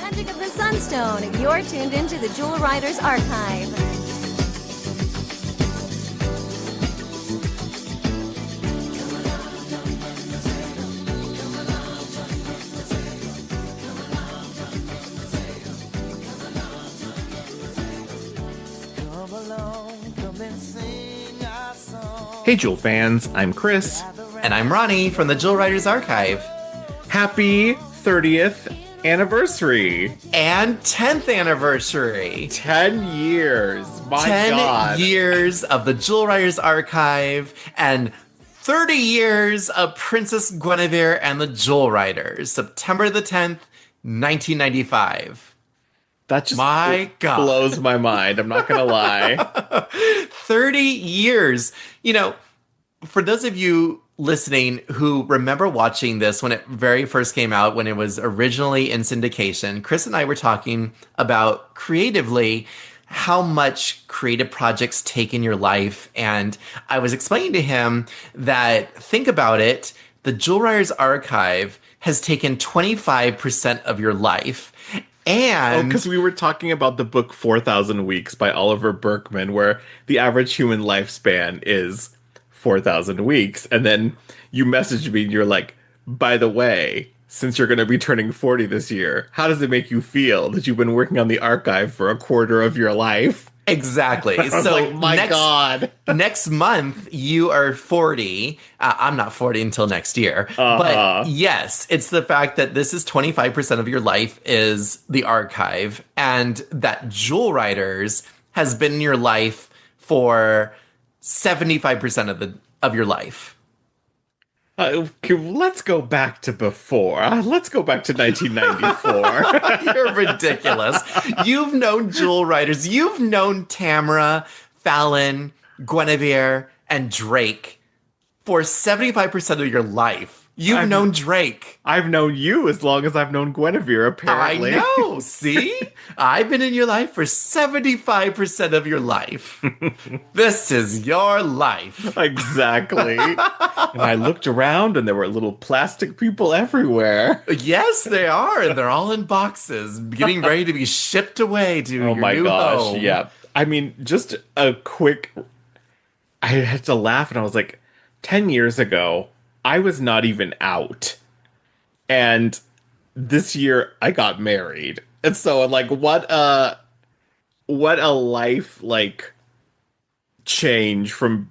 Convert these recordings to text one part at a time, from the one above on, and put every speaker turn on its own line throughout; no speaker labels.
Magic of the Sunstone. You're tuned into the Jewel Riders Archive.
Hey Jewel fans, I'm Chris.
And I'm Ronnie from the Jewel Riders Archive.
Happy 30th anniversary.
And 10th anniversary.
10 years. My
10
God.
years of the Jewel Riders Archive and 30 years of Princess Gwenevere and the Jewel Riders. September the 10th, 1995.
That just
My God.
blows my mind. I'm not going to lie.
30 years. You know, for those of you listening who remember watching this when it very first came out, when it was originally in syndication, Chris and I were talking about creatively how much creative projects take in your life. And I was explaining to him that, think about it, the Jewel Riders Archive has taken 25% of your life. And
because we were talking about the book 4,000 Weeks by Oliver Berkman, where the average human lifespan is 4,000 weeks. And then you messaged me and you're like, by the way, since you're going to be turning 40 this year, how does it make you feel that you've been working on the archive for a quarter of your life?
Exactly.
I was
So
like, my God.
Next month, you are 40. I'm not 40 until next year. But yes, it's the fact that this is 25% of your life is the archive, and that Jewel Riders has been in your life for 75% of your life.
Let's go back to before. Let's go back to 1994.
You're ridiculous. You've known Jewel Riders. You've known Tamara, Fallon, Gwenevere, and Drake for 75% of your life. You've known Drake.
I've known you as long as I've known Gwenevere, apparently.
I know. See? I've been in your life for 75% of your life. This is your life.
Exactly. And I looked around and there were little plastic people everywhere.
Yes, they are. And they're all in boxes, getting ready to be shipped away to your new home.
Yeah. I mean, just a quick... I had to laugh and I was like, 10 years ago, I was not even out. And this year I got married. And so like what a life like change from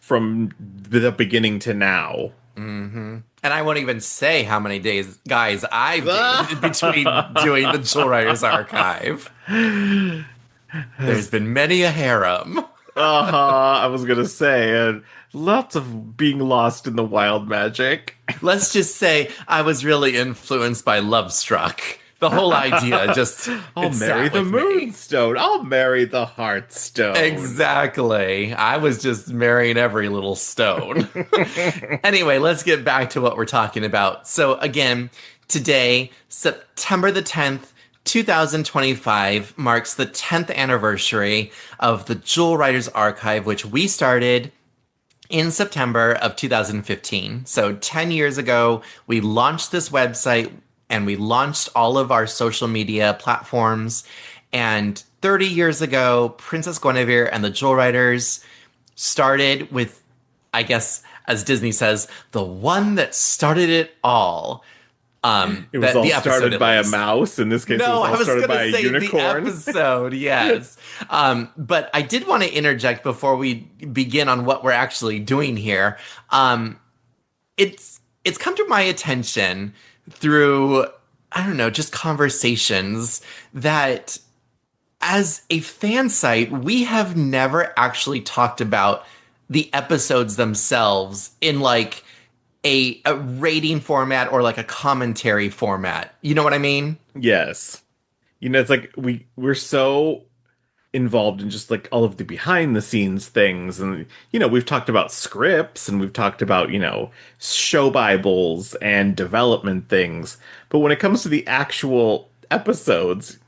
the beginning to now.
Mm-hmm. And I won't even say how many days, guys, I've dated between doing the Jewel Riders Archive. There's been many a harem.
I was gonna say, lots of being lost in the wild magic.
Let's just say I was really influenced by Love Struck. The whole idea just...
I'll marry the Moonstone. I'll marry the Heartstone.
Exactly. I was just marrying every little stone. Anyway, let's get back to what we're talking about. So again, today, September the 10th, 2025 marks the 10th anniversary of the Jewel Riders Archive, which we started in September of 2015. So 10 years ago, we launched this website and we launched all of our social media platforms. And 30 years ago, Princess Gwenevere and the Jewel Riders started with, I guess, as Disney says, the one that started it all.
It was all started by a mouse. In this case,
no,
it was all started by a unicorn.
The episode, yes. But I did want to interject before we begin on what we're actually doing here. It's come to my attention through, I don't know, just conversations that as a fan site, we have never actually talked about the episodes themselves in like a rating format or like a commentary format. You know what I mean?
Yes. You know, it's like we're so involved in just like all of the behind the scenes things. And, you know, we've talked about scripts and we've talked about, you know, show Bibles and development things. But when it comes to the actual episodes,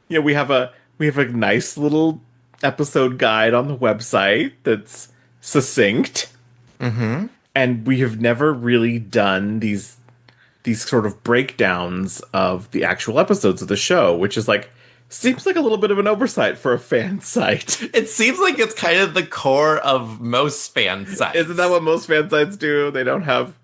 you know, we have a nice little episode guide on the website that's succinct.
Mm-hmm.
And we have never really done these these sort of breakdowns of the actual episodes of the show, which is like seems like a little bit of an oversight for a fan site.
It seems like it's kind of the core of most fan sites.
Isn't that what most fan sites do? They don't have,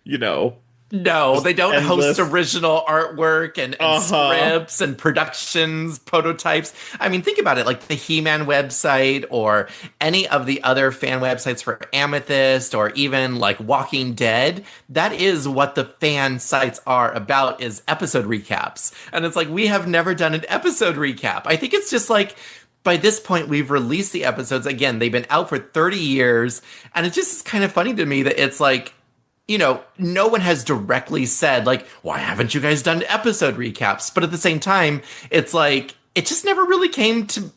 you know,
No, they don't
endless
host original artwork and scripts and productions, prototypes. I mean, think about it, like the He-Man website or any of the other fan websites for Amethyst or even like Walking Dead. That is what the fan sites are about, is episode recaps. And it's like, we have never done an episode recap. I think it's just like, by this point, we've released the episodes. Again, they've been out for 30 years. And it just is kind of funny to me that it's like, you know, no one has directly said, like, why haven't you guys done episode recaps? But at the same time, it's like, it just never really came to,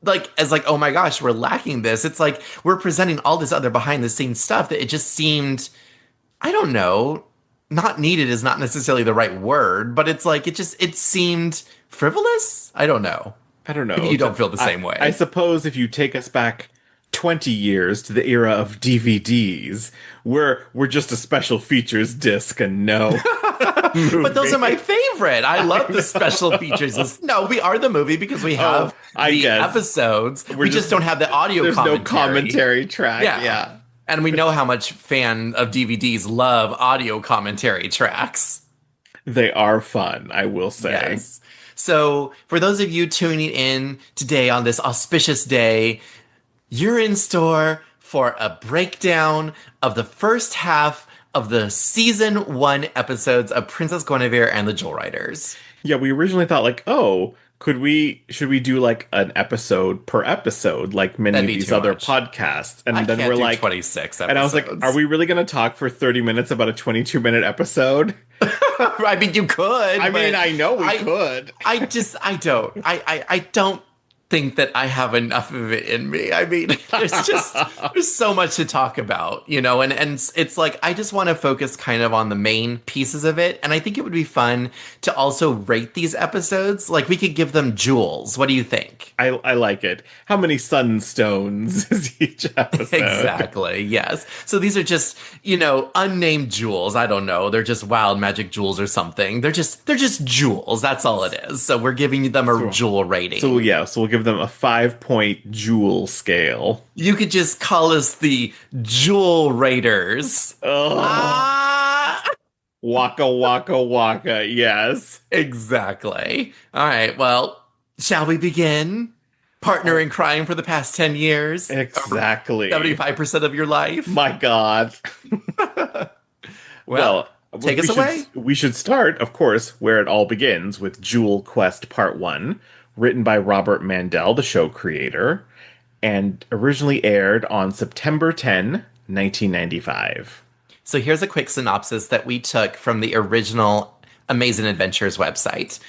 like, as like, oh my gosh, we're lacking this. It's like, we're presenting all this other behind the scenes stuff that it just seemed, I don't know, not needed is not necessarily the right word, but it's like, it seemed frivolous? I don't know. Maybe you don't feel the same way.
I suppose if you take us back 20 years to the era of DVDs, we're just a special features disc and no movie.
But those are my favorite. I love the special features. No, we are the movie because we have the episodes. We just don't have the audio
there's
commentary.
There's no commentary track. Yeah.
And we know how much fan of DVDs love audio commentary tracks.
They are fun, I will say.
Yes. So for those of you tuning in today on this auspicious day, you're in store for a breakdown of the first half of the season 1 episodes of Princess Gwenevere and the Jewel Riders.
Yeah, we originally thought like, should we do like an episode per episode, like many of these other podcasts? And then we're like
26 episodes.
And I was like, are we really going to talk for 30 minutes about a 22-minute episode?
I mean, you could.
I mean, I know we could.
I don't think that I have enough of it in me. I mean, there's so much to talk about, you know, and it's like, I just want to focus kind of on the main pieces of it. And I think it would be fun to also rate these episodes. Like, we could give them jewels. What do you think?
I like it. How many sunstones is each episode?
Exactly. Yes. So these are just, you know, unnamed jewels. I don't know. They're just wild magic jewels or something. They're just jewels. That's all it is. So we're giving them a jewel rating.
So we'll give them a 5-point jewel scale.
You could just call us the Jewel Raiders.
Waka waka waka, yes.
Exactly. All right, well, shall we begin? Partner in crime for the past 10 years.
Exactly.
75% of your life.
My God. Well,
take us away.
We should start, of course, where it all begins, with Jewel Quest Part 1. Written by Robert Mandel, the show creator, and originally aired on September 10, 1995.
So here's a quick synopsis that we took from the original Amazing Adventures website.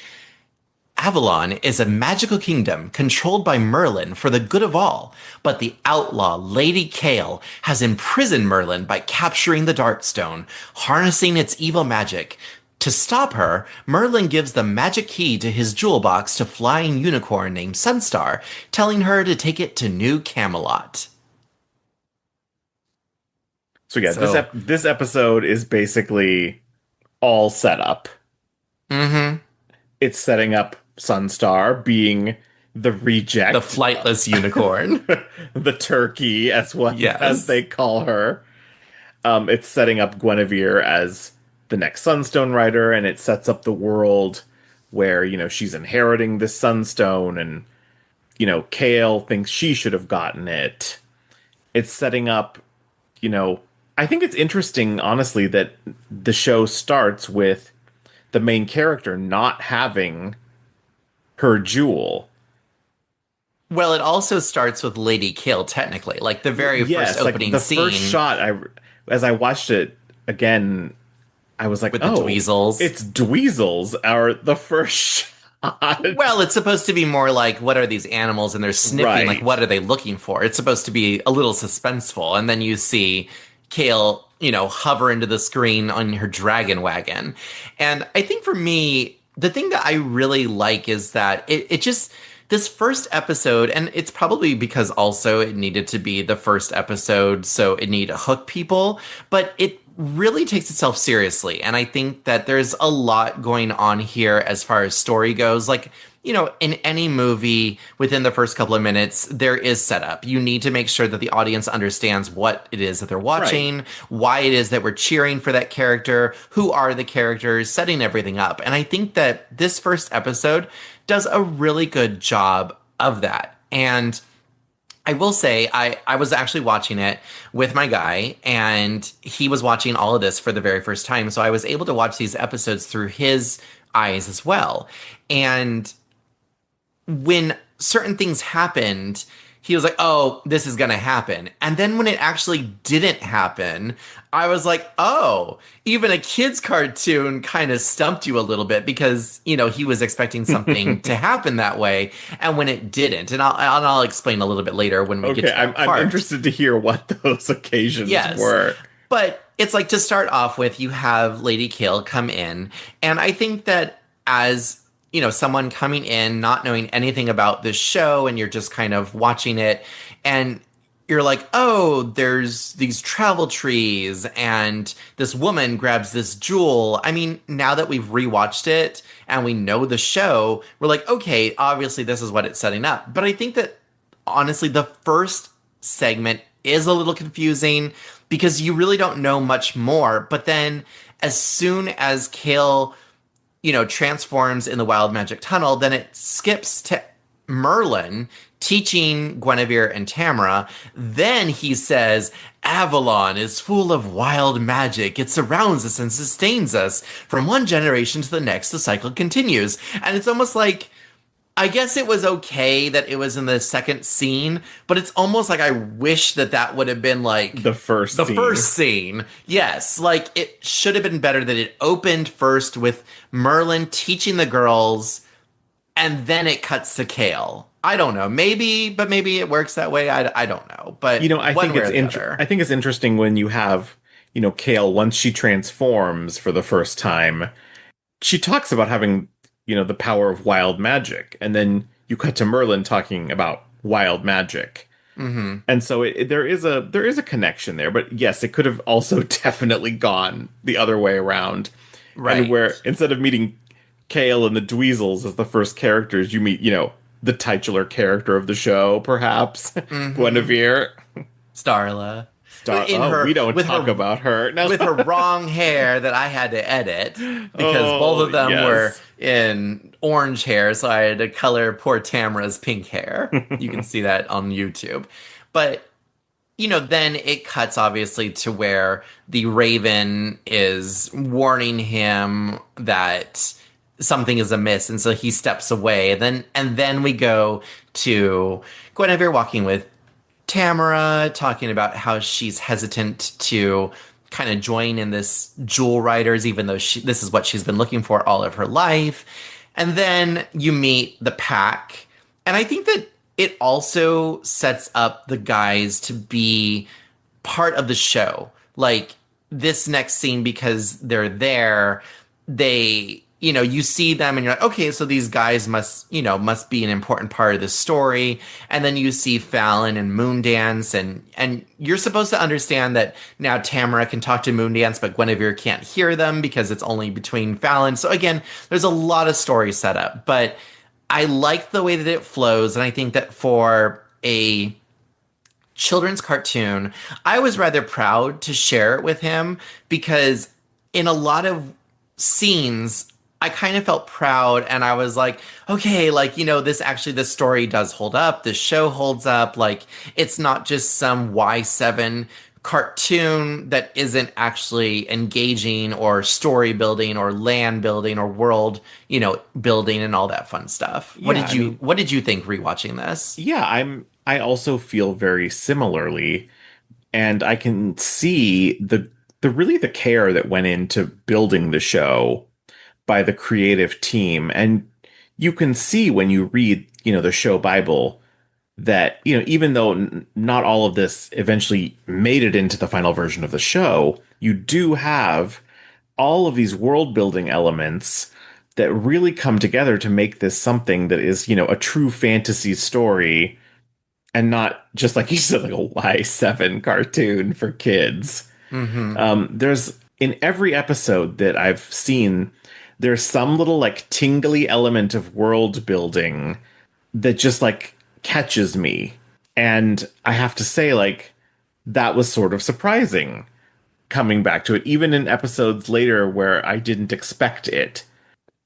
Avalon is a magical kingdom controlled by Merlin for the good of all, but the outlaw Lady Kale has imprisoned Merlin by capturing the Darkstone, harnessing its evil magic. To stop her, Merlin gives the magic key to his jewel box to flying unicorn named Sunstar, telling her to take it to New Camelot.
So this episode is basically all set up.
Mm-hmm.
It's setting up Sunstar being the reject.
The flightless unicorn.
The turkey, as they call her. It's setting up Gwenevere as the next Sunstone Rider, and it sets up the world where, you know, she's inheriting this Sunstone, and, you know, Kale thinks she should have gotten it. It's setting up, you know, I think it's interesting, honestly, that the show starts with the main character not having her jewel.
Well, it also starts with Lady Kale, technically. Like, the very first opening scene.
The first shot, as I watched it again, I was like,
with the Dweezils.
It's Dweezils are the first shot.
Well, it's supposed to be more like, what are these animals? And they're sniffing,
right.
Like, what are they looking for? It's supposed to be a little suspenseful. And then you see Kale, you know, hover into the screen on her dragon wagon. And I think for me, the thing that I really like is that it just, this first episode, and it's probably because also it needed to be the first episode, so it needed to hook people, but it really takes itself seriously. And I think that there's a lot going on here as far as story goes. Like, in any movie, within the first couple of minutes, there is setup. You need to make sure that the audience understands what it is that they're watching,
Right.
why it is that we're cheering for that character, who are the characters, setting everything up. And I think that this first episode does a really good job of that. And I will say, I was actually watching it with my guy, and he was watching all of this for the very first time. So I was able to watch these episodes through his eyes as well. And when certain things happened, he was like, oh, this is going to happen. And then when it actually didn't happen, I was like, oh, even a kid's cartoon kind of stumped you a little bit because, he was expecting something to happen that way. And when it didn't, and I'll explain a little bit later when we get to that part.
I'm interested to hear what those occasions
Yes.
were.
But it's like, to start off with, you have Lady Kale come in. And I think that as someone coming in, not knowing anything about this show, and you're just kind of watching it, and you're like, oh, there's these travel trees, and this woman grabs this jewel. I mean, now that we've rewatched it and we know the show, we're like, okay, obviously this is what it's setting up. But I think that, honestly, the first segment is a little confusing because you really don't know much more. But then as soon as Kale transforms in the Wild Magic Tunnel, then it skips to Merlin teaching Gwenevere and Tamara. Then he says, Avalon is full of wild magic. It surrounds us and sustains us. From one generation to the next, the cycle continues. And it's almost like, I guess it was okay that it was in the second scene, but it's almost like I wish that would have been like
The first
scene. Yes, like it should have been better that it opened first with Merlin teaching the girls, and then it cuts to Kale. I don't know, maybe it works that way. I don't know, but
I think I think it's interesting when you have Kale, once she transforms for the first time, she talks about having the power of wild magic. And then you cut to Merlin talking about wild magic.
Mm-hmm.
And so there is a connection there. But yes, it could have also definitely gone the other way around.
Right.
And where instead of meeting Kale and the Dweezils as the first characters, you meet, the titular character of the show, perhaps.
Mm-hmm.
Guinevere.
Starla.
We don't talk about her. No.
With her wrong hair that I had to edit because both of them were in orange hair, so I had to color poor Tamara's pink hair. You can see that on YouTube. But, then it cuts obviously to where the Raven is warning him that something is amiss, and so he steps away. And then we go to Gwenevere walking with Tamara, talking about how she's hesitant to kind of join in this Jewel Riders, even though this is what she's been looking for all of her life. And then you meet the pack. And I think that it also sets up the guys to be part of the show. Like this next scene, because they're there, you see them and you're like, okay, so these guys must be an important part of the story. And then you see Fallon and Moondance, and you're supposed to understand that now Tamara can talk to Moondance, but Guinevere can't hear them because it's only between Fallon. So again, there's a lot of story set up, but I like the way that it flows. And I think that for a children's cartoon, I was rather proud to share it with him because in a lot of scenes, I kind of felt proud, and I was like, okay, like, this story does hold up. This show holds up. Like, it's not just some Y7 cartoon that isn't actually engaging or story building or land building or world, building and all that fun stuff. What did you think rewatching this?
Yeah, I also feel very similarly, and I can see the care that went into building the show by the creative team. And you can see when you read, the show Bible that, even though not all of this eventually made it into the final version of the show, you do have all of these world building elements that really come together to make this something that is, a true fantasy story and not just, like you said, like a Y7 cartoon for kids. There's in every episode that I've seen, there's some little like tingly element of world building that just like catches me. And I have to say, like, that was sort of surprising coming back to it, even in episodes later where I didn't expect it.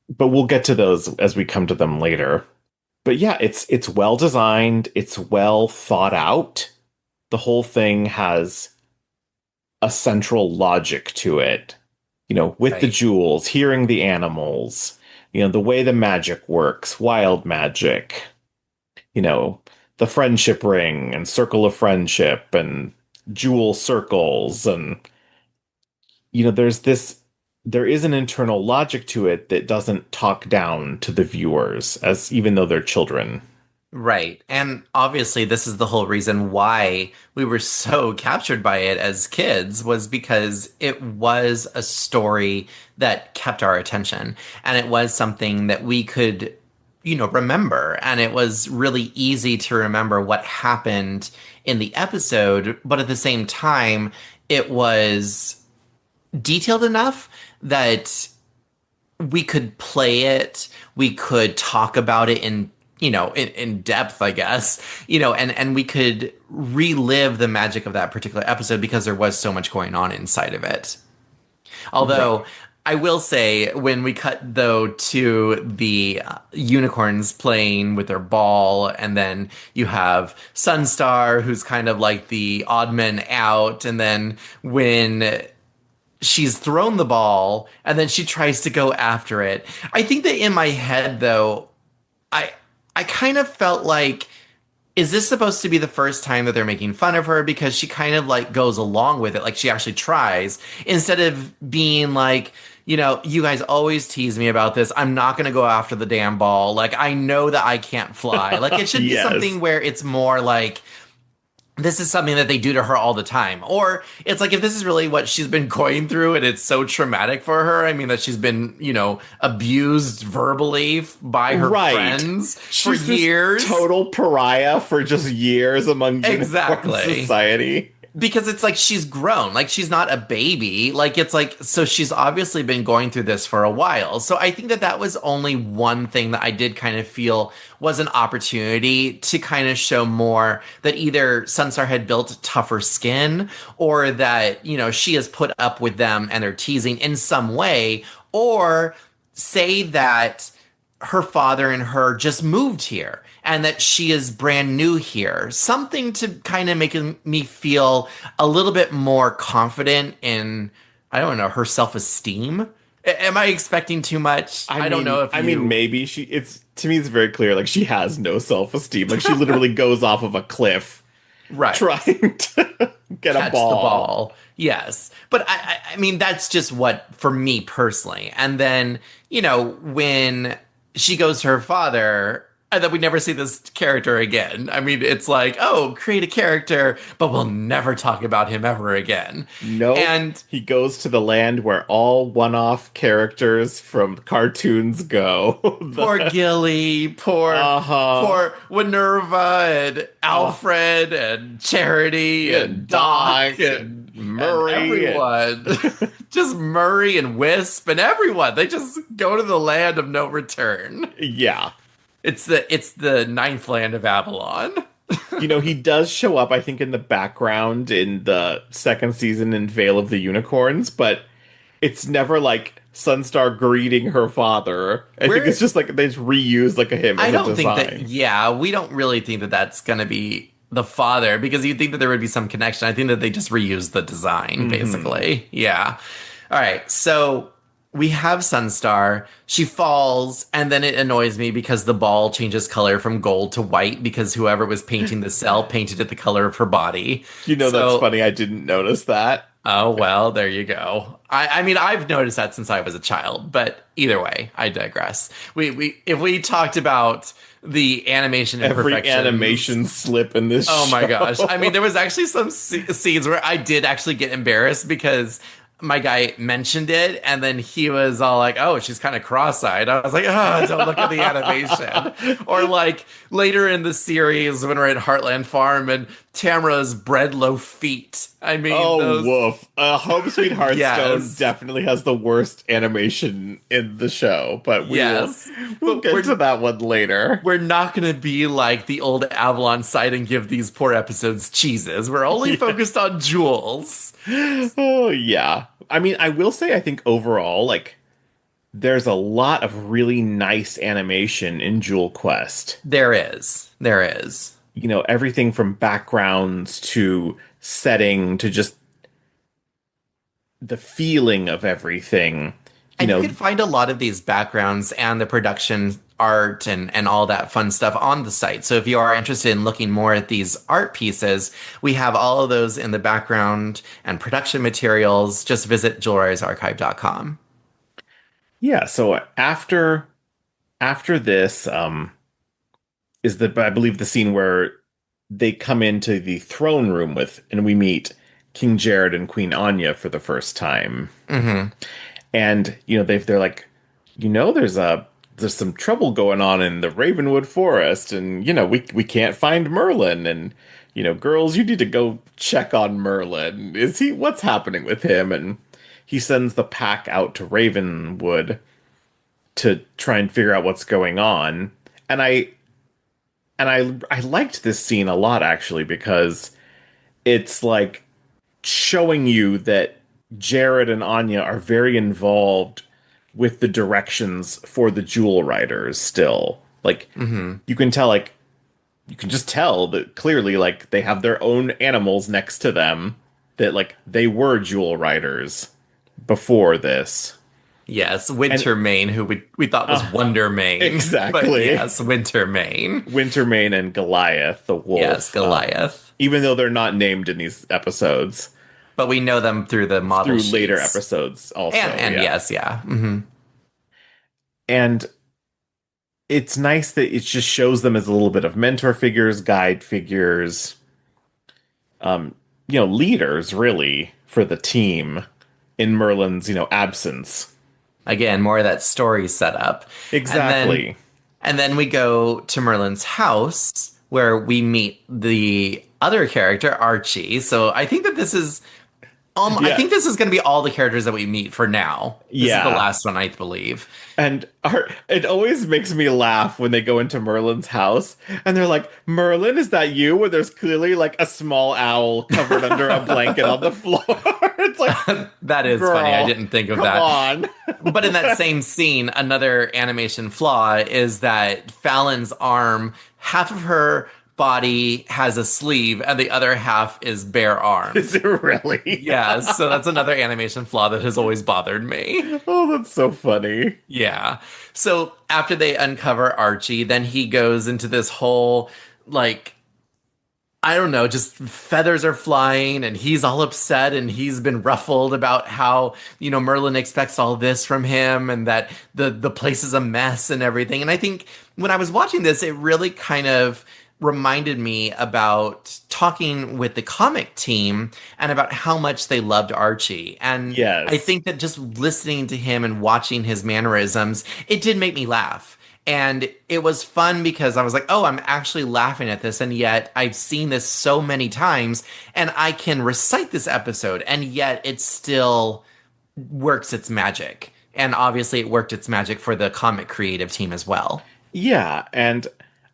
But we'll get to those as we come to them later. But yeah, it's well designed, it's well thought out. The whole thing has a central logic to it. You know, with the jewels, hearing the animals, you know, the way the magic works, wild magic, you know, the friendship ring and circle of friendship and jewel circles. And, you know, there is an internal logic to it that doesn't talk down to the viewers, as even though they're children.
Right. And obviously this is the whole reason why we were so captured by it as kids, was because it was a story that kept our attention, and it was something that we could, you know, remember, and it was really easy to remember what happened in the episode, but at the same time it was detailed enough that we could play it, we could talk about it in, you know, in depth, I guess, you know, and we could relive the magic of that particular episode because there was so much going on inside of it. Although I will say, when we cut though to the unicorns playing with their ball, and then you have Sunstar, who's kind of like the odd man out, and then when she's thrown the ball and then she tries to go after it, I think that in my head though, I kind of felt like, is this supposed to be the first time that they're making fun of her? Because she kind of like goes along with it. Like she actually tries, instead of being like, you know, you guys always tease me about this, I'm not going to go after the damn ball. Like, I know that I can't fly. Like, it should be something where it's more like, this is something that they do to her all the time. Or it's like, if this is really what she's been going through and it's so traumatic for her, I mean, that she's been, you know, abused verbally by her friends for years.
Total pariah for just years among unicorn society.
Because it's like she's grown, like she's not a baby. Like, it's like, so she's obviously been going through this for a while. So I think that that was only one thing that I did kind of feel was an opportunity to kind of show more that either Sunstar had built tougher skin, or that, you know, she has put up with them and they're teasing in some way, or say that her father and her just moved here and that she is brand new here. Something to kind of make me feel a little bit more confident in, I don't know, her self-esteem. Am I expecting too much? I don't know if
I mean, maybe to me, it's very clear, like, she has no self-esteem. Like, she literally goes off of a cliff.
Right.
Trying to catch the ball.
Yes. But I mean, that's just what, for me personally. And then, you know, when she goes to her father, and then we never see this character again. I mean, it's like, oh, create a character, but we'll never talk about him ever again.
No, and he goes to the land where all one-off characters from cartoons go.
Poor Gilly, poor Gwenevere, and Alfred, and Charity, and Doc, and Murray, and everyone. Just Murray and Wisp and everyone. They just go to the land of no return.
Yeah.
It's the ninth land of Avalon.
You know, he does show up, I think, in the background in the second season in Veil of the Unicorns, but it's never like Sunstar greeting her father. I think it's just like they just reuse like him as a design. I don't think
that, we don't really think that that's going to be the father, because you'd think that there would be some connection. I think that they just reuse the design, basically. Yeah. All right, so we have Sunstar. She falls, and then it annoys me because the ball changes color from gold to white because whoever was painting the cell painted it the color of her body.
You know, that's funny. I didn't notice that.
Oh, well, there you go. I mean, I've noticed that since I was a child, but either way, I digress. If we talked about the animation imperfections,
every animation slip in this show.
My gosh. I mean, there was actually some scenes where I did actually get embarrassed because my guy mentioned it, and then he was all like, "Oh, she's kind of cross-eyed." I was like, "Oh, don't look at the animation." Or like later in the series when we're at Heartland Farm and Tamara's bread loaf feet. I mean,
Oh,
those.
woof. Home Sweet Hearthstone
Yes.
definitely has the worst animation in the show, but
Yes.
we'll
But
get to that one later.
we're not going to be like the old Avalon side and give these poor episodes cheeses. We're only
Yeah.
focused on jewels.
Oh, yeah. I mean, I will say, I think overall, like, there's a lot of really nice animation in Jewel Quest.
There is. There is.
You know, everything from backgrounds to setting to just the feeling of everything. You
And you
know,
can find a lot of these backgrounds and the production art and all that fun stuff on the site. So if you are interested in looking more at these art pieces, we have all of those in the background and production materials. Just visit jewelriesarchive.com.
yeah, so after this is the I believe the scene where they come into the throne room with and we meet King Jared and Queen Anya for the first time.
Hmm.
And you know they're like, you know, there's some trouble going on in the Ravenwood Forest, and you know we can't find Merlin, and you know, girls, you need to go check on Merlin. What's happening with him? And he sends the pack out to Ravenwood to try and figure out what's going on. And I liked this scene a lot actually because it's like showing you that Jared and Anya are very involved with the directions for the Jewel Riders still. Like
Hmm.
you can tell like you can just tell that clearly like they have their own animals next to them that like they were Jewel Riders before this.
Yes,
And
Wintermane, who we thought was Wonder Mane. But
exactly.
yes, Wintermane.
Wintermane and Goliath, the wolf.
Yes, Goliath.
Even though they're not named in these episodes,
But we know them through the model
through later
sheets.
episodes also.
And
yeah.
yes, yeah. Hmm.
And it's nice that it just shows them as a little bit of mentor figures, guide figures, you know, leaders really for the team in Merlin's, you know, absence.
Again, more of that story setup.
Exactly.
And then we go to Merlin's house where we meet the other character, Archie. So I think that this is I think this is going to be all the characters that we meet for now. This is the last one, I believe.
And it always makes me laugh when they go into Merlin's house and they're like, Merlin, is that you? Where there's clearly like a small owl covered under a blanket on the floor. It's like,
that is
girl,
funny. I didn't think of that.
on.
But in that same scene, another animation flaw is that Fallon's arm, half of her body has a sleeve and the other half is bare arms.
Is it really?
Yeah, so that's another animation flaw that has always bothered me.
Oh, that's so funny.
Yeah. So after they uncover Archie, then he goes into this whole, like, I don't know, just feathers are flying and he's all upset and he's been ruffled about how, you know, Merlin expects all this from him and that the place is a mess and everything. And I think when I was watching this, it really kind of reminded me about talking with the comic team and about how much they loved Archie. And
Yes.
I think that just listening to him and watching his mannerisms, it did make me laugh. And it was fun because I was like, oh, I'm actually laughing at this. And yet I've seen this so many times and I can recite this episode. And yet it still works its magic. And obviously it worked its magic for the comic creative team as well.
Yeah, and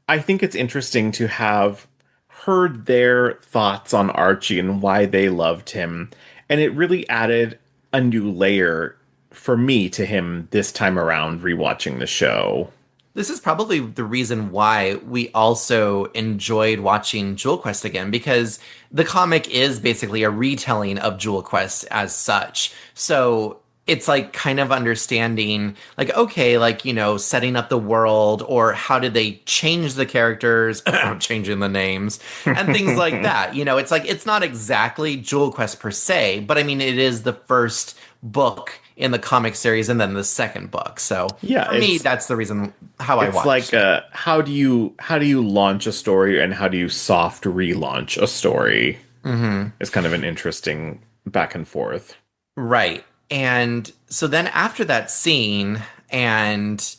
I think it's interesting to have heard their thoughts on Archie and why they loved him. And it really added a new layer for me to him this time around rewatching the show.
This is probably the reason why we also enjoyed watching Jewel Quest again, because the comic is basically a retelling of Jewel Quest as such. So it's like kind of understanding, like, okay, like, you know, setting up the world, or how did they change the characters, changing the names, and things like that. You know, it's like, it's not exactly Jewel Quest per se, but I mean, it is the first book in the comic series and then the second book. So
Yeah,
for me, that's the reason how I watch.
It's like how do you launch a story and how do you soft relaunch a story? Mm-hmm. It's kind of an interesting back and forth.
Right. And so then after that scene, and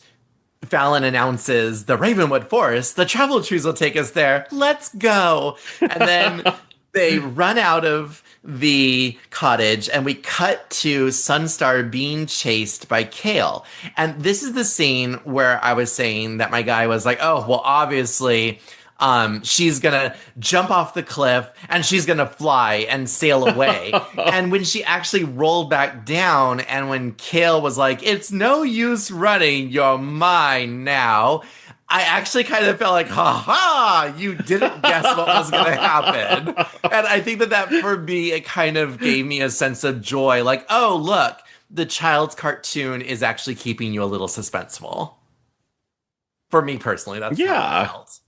Fallon announces the Ravenwood Forest, the travel trees will take us there. Let's go. And then they run out of the cottage, and we cut to Sunstar being chased by Kale. And this is the scene where I was saying that my guy was like, oh, well, obviously, she's gonna jump off the cliff and she's gonna fly and sail away. And when she actually rolled back down, and when Kale was like, it's no use running, you're mine now, I actually kind of felt like, ha ha, you didn't guess what was going to happen. And I think that for me, it kind of gave me a sense of joy. Like, oh, look, the child's cartoon is actually keeping you a little suspenseful. For me personally, that's how I felt.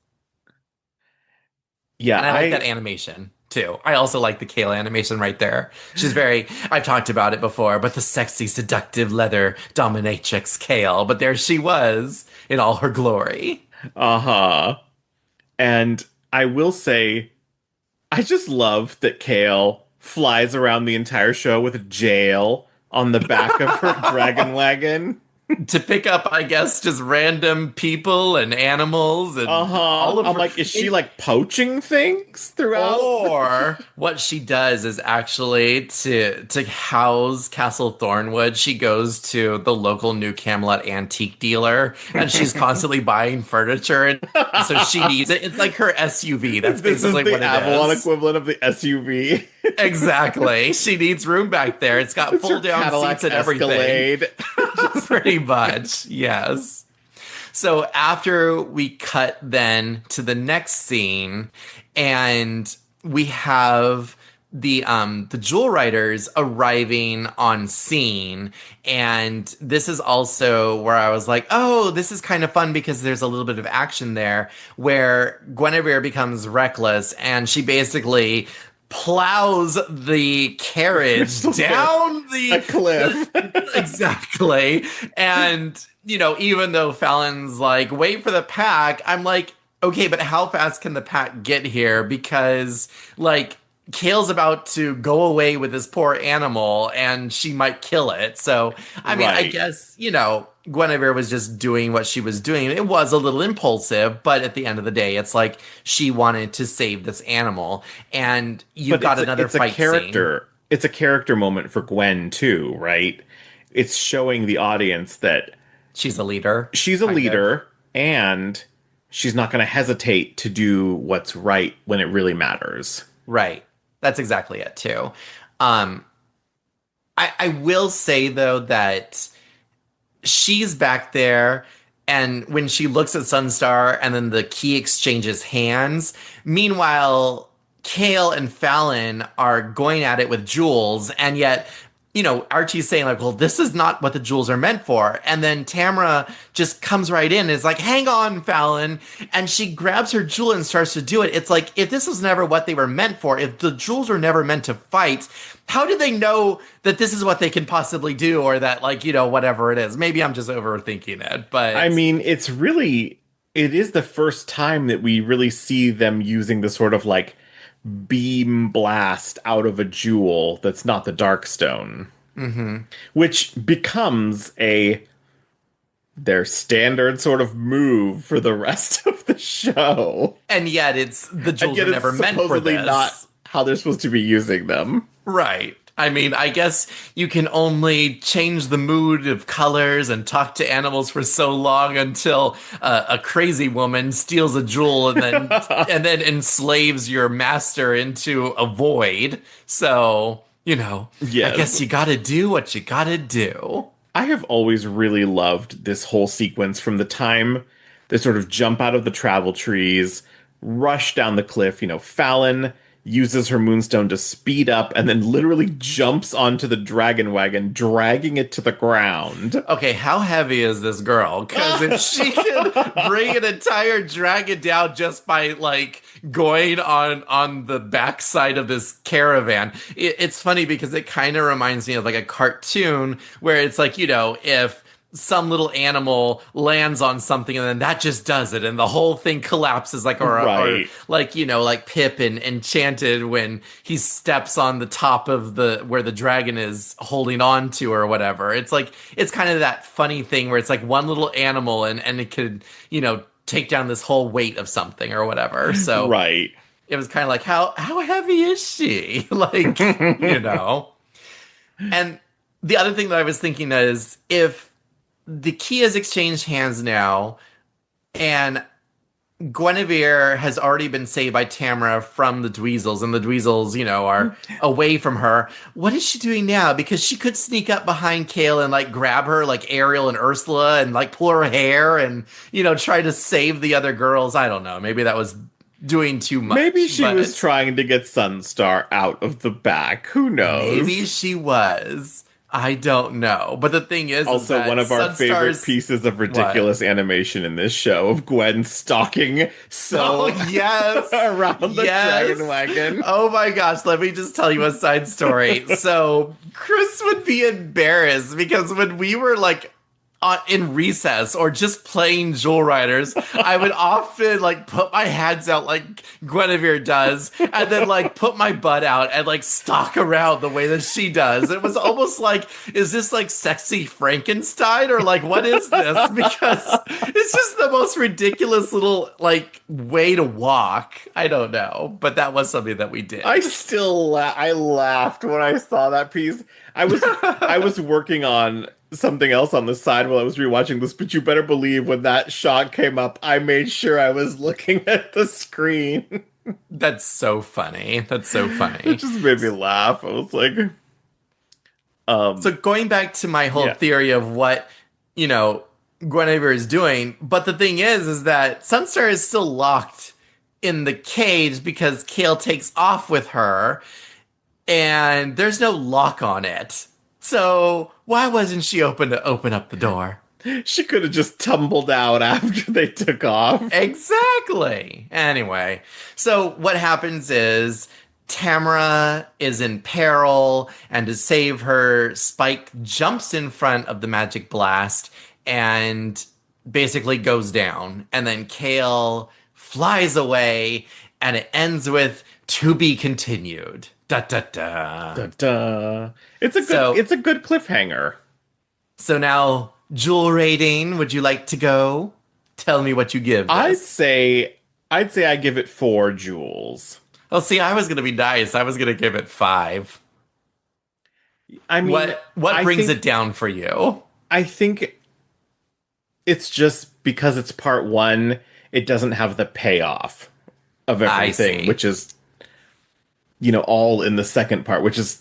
Yeah.
And I like that animation too. I also like the Kale animation right there. She's I've talked about it before, but the sexy, seductive leather dominatrix Kale. But there she was in all her glory.
Uh-huh. And I will say, I just love that Kale flies around the entire show with a jail on the back of her dragon wagon.
To pick up, I guess, just random people and animals and all of
I'm like, is she like poaching things throughout?
Or what she does is actually to house Castle Thornwood, she goes to the local New Camelot antique dealer, and she's constantly buying furniture, and so she needs it. It's like her SUV. That's basically what it is.
This is the Avalon equivalent of the SUV.
Exactly. She needs room back there. It's got pull down seats and everything. Pretty much, yes. So after we cut then to the next scene, and we have the Jewel Riders arriving on scene, and this is also where I was like, oh, this is kind of fun because there's a little bit of action there where Gwenevere becomes reckless, and she basically plows the carriage down the
cliff.
Exactly. And, even though Fallon's like, wait for the pack, I'm like, okay, but how fast can the pack get here? Because, like, Kale's about to go away with this poor animal and she might kill it. So, I mean, I guess, Gwenevere was just doing what she was doing. It was a little impulsive, but at the end of the day, it's like she wanted to save this animal. And you've got another fight scene.
It's a character moment for Gwen, too, right? It's showing the audience that
she's a leader.
She's a leader, and she's not going to hesitate to do what's right when it really matters.
Right. That's exactly it, too. I will say, though, that she's back there, and when she looks at Sunstar and then the key exchanges hands, meanwhile, Kale and Fallon are going at it with jewels, and yet, Archie's saying like, well, this is not what the jewels are meant for. And then Tamara just comes right in and is like, hang on, Fallon. And she grabs her jewel and starts to do it. It's like, if this was never what they were meant for, if the jewels were never meant to fight, how did they know that this is what they can possibly do, or that, like, whatever it is? Maybe I'm just overthinking it, but
I mean, it is the first time that we really see them using the sort of like beam blast out of a jewel that's not the Darkstone, which becomes their standard sort of move for the rest of the show.
And yet the jewels are never meant for this.
Not how they're supposed to be using them.
Right. I mean, I guess you can only change the mood of colors and talk to animals for so long until a crazy woman steals a jewel and then and then enslaves your master into a void. So,
yes.
I guess you gotta do what you gotta do.
I have always really loved this whole sequence from the time they sort of jump out of the travel trees, rush down the cliff. Fallon uses her moonstone to speed up and then literally jumps onto the dragon wagon, dragging it to the ground.
Okay, how heavy is this girl? Because if she can bring an entire dragon down just by, like, going on the backside of this caravan, it's funny because it kind of reminds me of, like, a cartoon where it's like, if some little animal lands on something and then that just does it and the whole thing collapses like or
Right.
like like Pip in Enchanted when he steps on the top of the where the dragon is holding on to or whatever. It's like it's kind of that funny thing where it's like one little animal and it could, take down this whole weight of something or whatever. So
Right.
it was kind of like how heavy is she? Like, And the other thing that I was thinking is if the key has exchanged hands now, and Gwenevere has already been saved by Tamara from the Dweezils, and the Dweezils, are away from her. What is she doing now? Because she could sneak up behind Kale and like grab her like Ariel and Ursula and like pull her hair and try to save the other girls. I don't know. Maybe that was doing too much.
Maybe she was trying to get Sunstar out of the back. Who knows?
Maybe she was. I don't know. But the thing is
also
that
one of our favorite
Sunstar's
pieces of ridiculous animation in this show of Gwen stalking
yes.
around the
Yes.
dragon wagon.
Oh my gosh, let me just tell you a side story. So Chris would be embarrassed because when we were like in recess or just playing Jewel Riders, I would often like put my hands out like Gwenevere does and then like put my butt out and like stalk around the way that she does. It was almost like, is this like sexy Frankenstein or like what is this? Because it's just the most ridiculous little like way to walk. I don't know, but that was something that we did.
I laughed when I saw that piece. I was working on something else on the side while I was rewatching this, but you better believe when that shot came up, I made sure I was looking at the screen.
That's so funny. That's so funny.
It just made me laugh. I was like,
so going back to my whole theory of what, Gwenevere is doing, but the thing is that Sunstar is still locked in the cage because Kale takes off with her and there's no lock on it. So why wasn't she open to open up the door?
She could have just tumbled out after they took off.
Exactly. Anyway, so what happens is Tamara is in peril, and to save her, Spike jumps in front of the magic blast and basically goes down. And then Kale flies away, and it ends with "to be continued." Da da da.
Da, da. It's a good cliffhanger.
So now, Jewel rating, would you like to go? Tell me what you give this.
I'd say I give it 4 jewels.
Oh, see, I was going to be nice. I was going to give it 5.
I mean,
what brings it down for you?
I think it's just because it's part 1, it doesn't have the payoff of everything, which is all in the second part, which is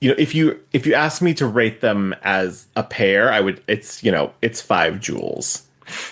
if you ask me to rate them as a pair, it's 5 jewels.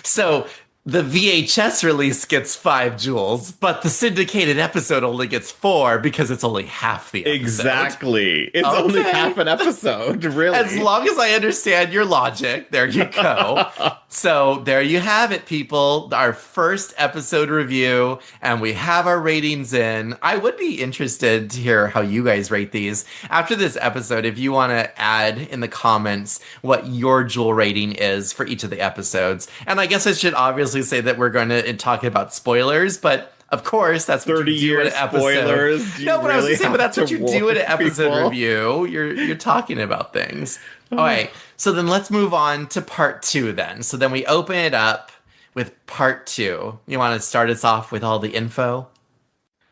So the VHS release gets 5 jewels, but the syndicated episode only gets 4 because it's only half the episode.
Exactly. It's only half an episode, really.
As long as I understand your logic, there you go. So there you have it, people. Our first episode review, and we have our ratings in. I would be interested to hear how you guys rate these. After this episode, if you want to add in the comments what your jewel rating is for each of the episodes. And I guess I should obviously say that we're going to talk about spoilers, but of course that's what
30
you do in an episode.
Spoilers.
No, but I was
really
saying, but that's what you do in an episode
people?
review. You're talking about things. All right, so then let's move on to part 2 then. So then we open it up with part 2. You want to start us off with all the info?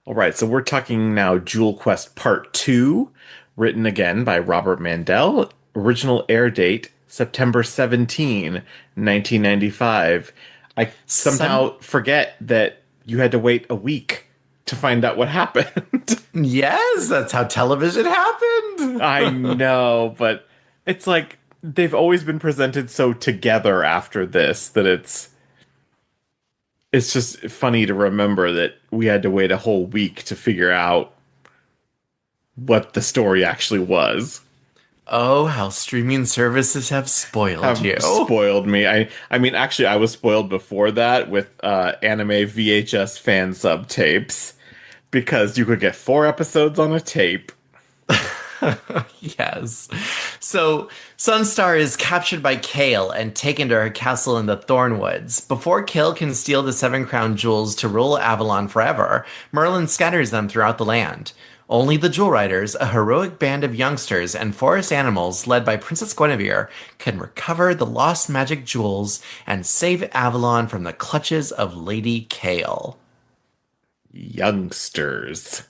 All right, so we're talking now Jewel Quest Part 2, written again by Robert Mandel. Original air date, September 17, 1995. I somehow forget that you had to wait a week to find out what happened.
Yes, that's how television happened.
I know, but it's like they've always been presented so together after this that it's just funny to remember that we had to wait a whole week to figure out what the story actually was.
Oh, how streaming services have spoiled you.
Spoiled me. I mean, actually, I was spoiled before that with anime VHS fan sub tapes because you could get 4 episodes on a tape.
Yes. So Sunstar is captured by Kale and taken to her castle in the Thornwoods. Before Kale can steal the seven crown jewels to rule Avalon forever, Merlin scatters them throughout the land. Only the Jewel Riders, a heroic band of youngsters and forest animals led by Princess Gwenevere, can recover the lost magic jewels and save Avalon from the clutches of Lady Kale.
Youngsters.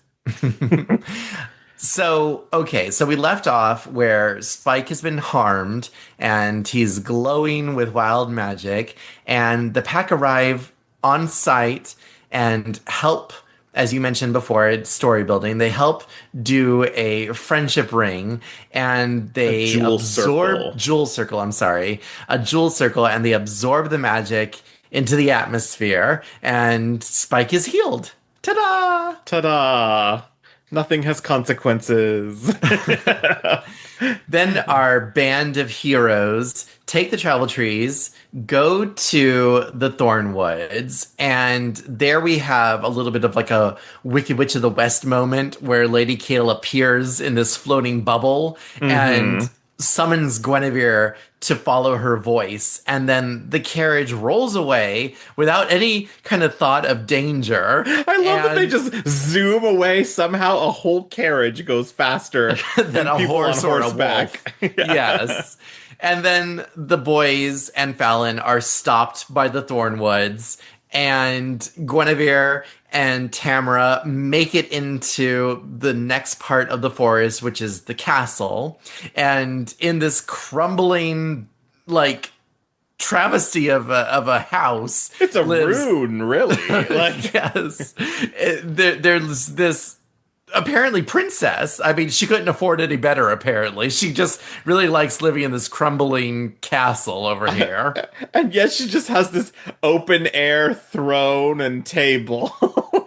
So, okay, so we left off where Spike has been harmed and he's glowing with wild magic, and the pack arrive on site and help, as you mentioned before, it's story building. They help do a friendship ring and they jewel circle, I'm sorry, a jewel circle, and they absorb the magic into the atmosphere, and Spike is healed. Ta-da!
Ta-da! Nothing has consequences.
Then our band of heroes take the travel trees, go to the Thornwoods, and there we have a little bit of like a Wicked Witch of the West moment where Lady Kale appears in this floating bubble and summons Gwenevere to follow her voice, and then the carriage rolls away without any kind of thought of danger.
I love that they just zoom away. Somehow a whole carriage goes faster
than a
people
horse
on
or
horseback.
a wolf. Yes. And then the boys and Fallon are stopped by the Thornwoods, and Guinevere and Tamara make it into the next part of the forest, which is the castle. And in this crumbling, like, travesty of a house,
It's a rune, really. Like,
yes, there's this apparently princess. I mean, she couldn't afford any better, apparently. She just really likes living in this crumbling castle over here.
and yet she just has this open air throne and table.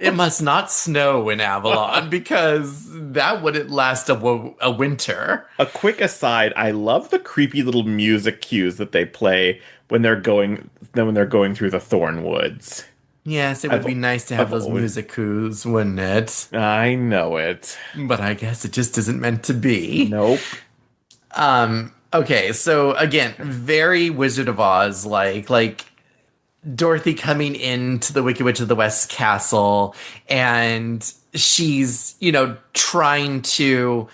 It must not snow in Avalon because that wouldn't last a winter.
A quick aside, I love the creepy little music cues that they play when they're going through the Thornwoods.
Yes, it would be nice to have those music cues, wouldn't it?
I know it.
But I guess it just isn't meant to be.
Nope.
Okay, so again, very Wizard of Oz like Dorothy coming into the Wicked Witch of the West castle, and she's, trying to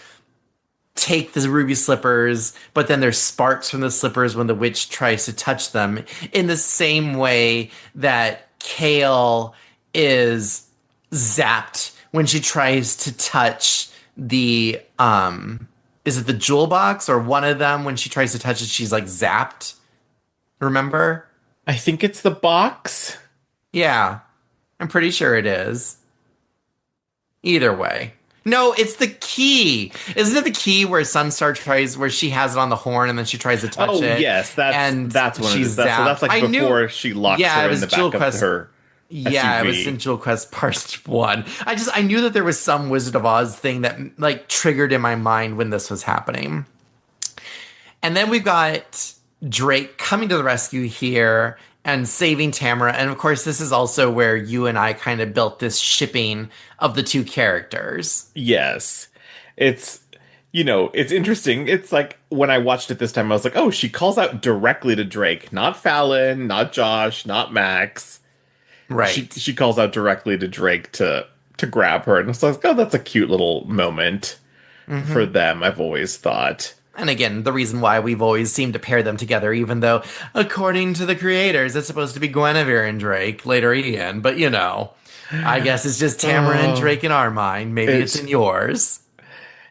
take the ruby slippers, but then there's sparks from the slippers when the witch tries to touch them, in the same way that Kale is zapped when she tries to touch the is it the jewel box or one of them? When she tries to touch it, she's like zapped. Remember?
I think it's the box.
Yeah, I'm pretty sure it is. Either way. No, it's the key. Isn't it the key where Sunstar where she has it on the horn and then she tries to touch it?
Oh, yes, that's when
she's
it is. So that's like before she locks her in the back of her
Yeah,
SUV.
it was in Jewel Quest Part 1. I knew that there was some Wizard of Oz thing that like triggered in my mind when this was happening. And then we've got Drake coming to the rescue here and saving Tamara. And of course, this is also where you and I kind of built this shipping of the two characters.
Yes. It's interesting. It's like when I watched it this time, I was like, oh, she calls out directly to Drake, not Fallon, not Josh, not Max.
Right.
She calls out directly to Drake to grab her. And it's like, oh, that's a cute little moment for them, I've always thought.
And again, the reason why we've always seemed to pair them together, even though, according to the creators, it's supposed to be Gwenevere and Drake, later Ian. But, I guess it's just Tamara and Drake in our mind. Maybe it's in yours.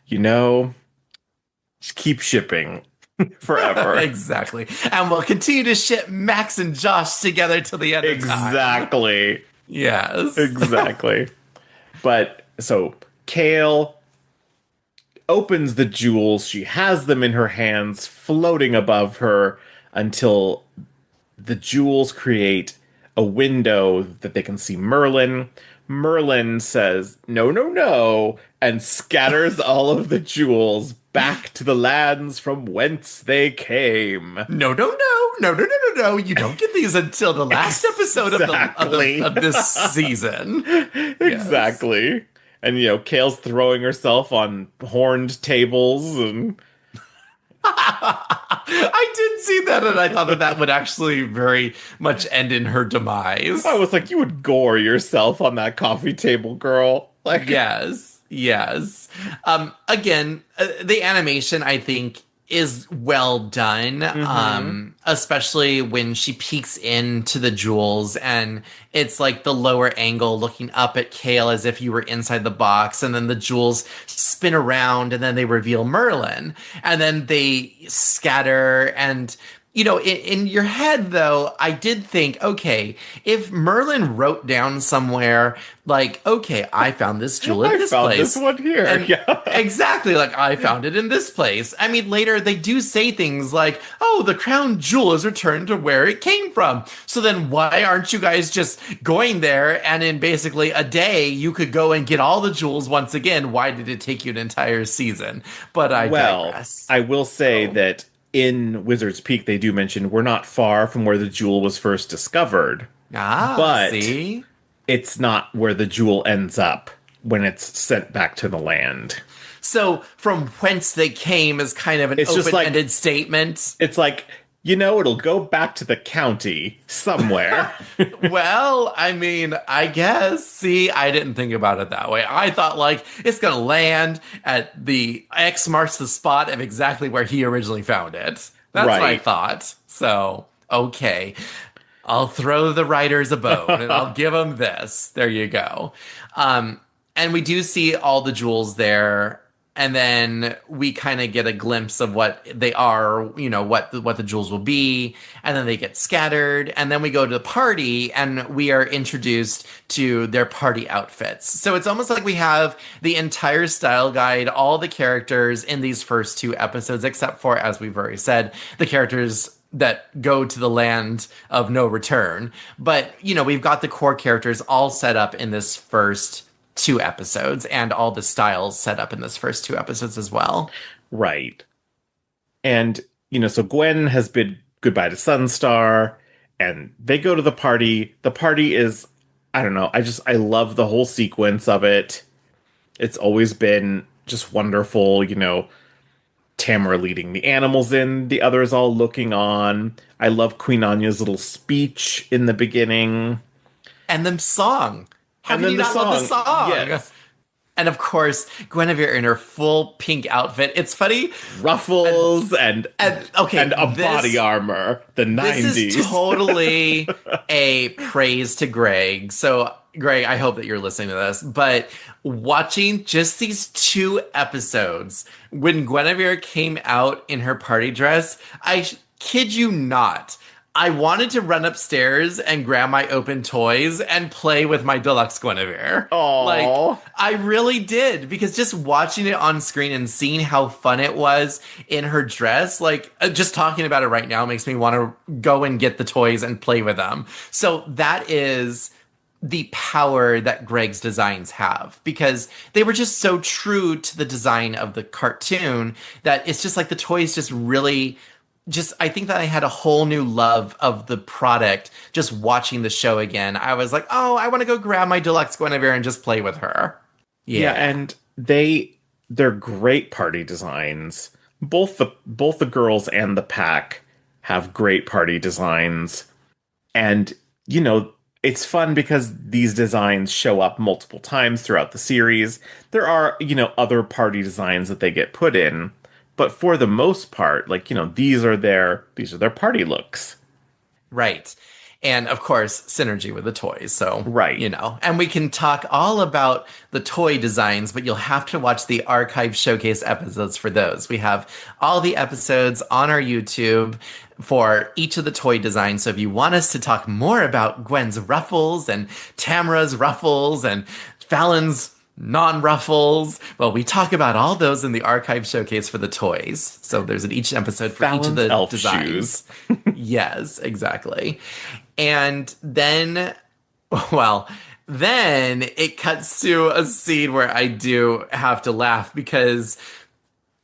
Just keep shipping forever.
Exactly. And we'll continue to ship Max and Josh together till the end of time.
Exactly.
Yes.
Exactly. But, so, Kale opens the jewels. She has them in her hands, floating above her, until the jewels create a window that they can see Merlin. Merlin says, no, no, no, and scatters all of the jewels back to the lands from whence they came.
No, no, no, no, no, no, no, no. You don't get these until the last episode of this season.
Exactly. And, Kale's throwing herself on horned tables and
I did see that, and I thought that would actually very much end in her demise.
I was like, you would gore yourself on that coffee table, girl. Like,
Yes, yes. Again, the animation I think is well done. Especially when she peeks into the jewels and it's like the lower angle looking up at Kale as if you were inside the box, and then the jewels spin around and then they reveal Merlin, and then they scatter. And in your head, though, I did think, okay, if Merlin wrote down somewhere, like, okay, I found this jewel in this place.
this one here.
And
Yeah.
exactly, like, I found it in this place. I mean, later they do say things like, oh, the crown jewel is returned to where it came from. So then why aren't you guys just going there, and in basically a day you could go and get all the jewels once again? Why did it take you an entire season? But I digress.
I will say that in Wizard's Peak, they do mention we're not far from where the jewel was first discovered. But
See?
it's not where the jewel ends up when it's sent back to the land.
So from whence they came is kind of an
It's just
open-ended statement.
It's like, it'll go back to the county somewhere.
Well, I mean, I guess. See, I didn't think about it that way. I thought, like, it's going to land at the X marks the spot of exactly where he originally found it. That's what I thought. So, okay. I'll throw the writers a bone and I'll give them this. There you go. And we do see all the jewels there. And then we kind of get a glimpse of what they are, what the jewels will be. And then they get scattered. And then we go to the party and we are introduced to their party outfits. So it's almost like we have the entire style guide, all the characters in these first 2 episodes, except for, as we've already said, the characters that go to the land of no return. But, we've got the core characters all set up in this first 2 episodes, and all the styles set up in this first 2 episodes as well.
Right. And, so Gwen has bid goodbye to Sunstar, and they go to the party. The party is, I don't know, I love the whole sequence of it. It's always been just wonderful, Tamara leading the animals in, the others all looking on. I love Queen Anya's little speech in the beginning.
And the song. How can you not love the song?
Yes.
And of course, Gwenevere in her full pink outfit. It's funny.
Ruffles and a body armor. The 90s.
This is totally a praise to Greg. So, Greg, I hope that you're listening to this. But watching just these 2 episodes, when Gwenevere came out in her party dress, I kid you not, I wanted to run upstairs and grab my open toys and play with my deluxe Gwenevere.
Aww.
Like, I really did, because just watching it on screen and seeing how fun it was in her dress, like, just talking about it right now makes me want to go and get the toys and play with them. So that is the power that Greg's designs have, because they were just so true to the design of the cartoon that it's just like the toys just really... I think that I had a whole new love of the product just watching the show again. I was like, oh, I want to go grab my deluxe Gwenevere and just play with her.
Yeah, and they're great party designs. Both the girls and the pack have great party designs. And, it's fun because these designs show up multiple times throughout the series. There are, other party designs that they get put in. But for the most part, these are their party looks.
Right. And of course, synergy with the toys. So,
right.
And we can talk all about the toy designs, but you'll have to watch the archive showcase episodes for those. We have all the episodes on our YouTube for each of the toy designs. So if you want us to talk more about Gwen's ruffles and Tamara's ruffles and Fallon's non-ruffles, well, we talk about all those in the archive showcase for the toys. So there's each episode for
Fallon's
each of the
elf
designs.
Shoes.
Yes, exactly. And then, well, then it cuts to a scene where I do have to laugh, because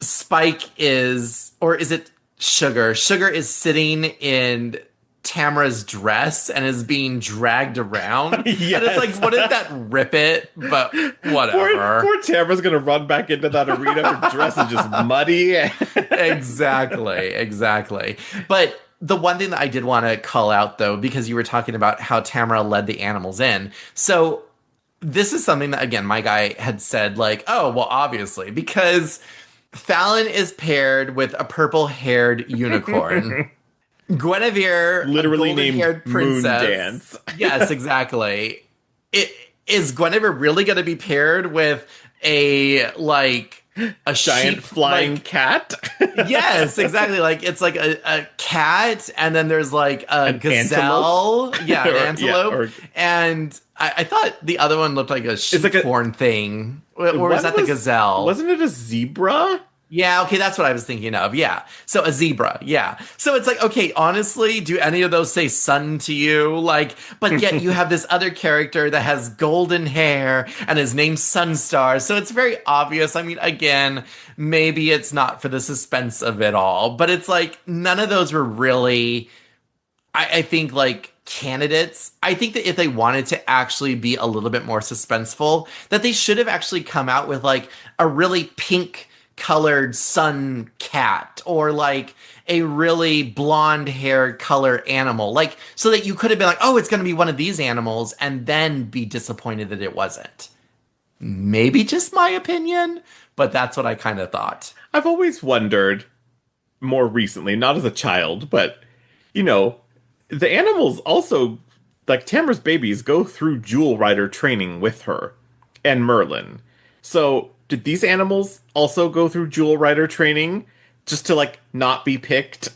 Spike is, or is it Sugar? Sugar is sitting in Tamara's dress and is being dragged around.
Yes.
And it's like, wouldn't that rip it? But whatever.
Poor Tamara's gonna run back into that arena. Her dress is just muddy.
Exactly. But the one thing that I did want to call out, though, because you were talking about how Tamara led the animals in. So this is something that, again, my guy had said, like, oh, well, obviously, because Fallon is paired with a purple-haired unicorn. Guinevere,
Literally named
golden-haired princess.
Moondance.
Yes, exactly. Is Guinevere really going to be paired with a
Giant
sheep,
flying cat?
Yes, exactly. Like, it's like a cat, and then there's like a gazelle.
Antelope?
Yeah, an antelope.
Or
and I thought the other one looked like a sheep-horn thing. Or was that the gazelle?
Wasn't it a zebra?
Yeah, okay, that's what I was thinking of. Yeah. So a zebra. Yeah. So it's like, okay, honestly, do any of those say sun to you? Like, but yet you have this other character that has golden hair and his name's Sunstar. So it's very obvious. I mean, again, maybe it's not for the suspense of it all, but it's like none of those were really, I think, like, candidates. I think that if they wanted to actually be a little bit more suspenseful, that they should have actually come out with like a really pink colored sun cat or like a really blonde haired color animal, like, so that you could have been like, oh, it's going to be one of these animals, and then be disappointed that it wasn't. Maybe just my opinion, but that's what I kind of thought.
I've always wondered, more recently, not as a child, but, you know, the animals also, like Tamara's babies, go through Jewel Rider training with her and Merlin. So did these animals also go through Jewel Rider training just to, like, not be picked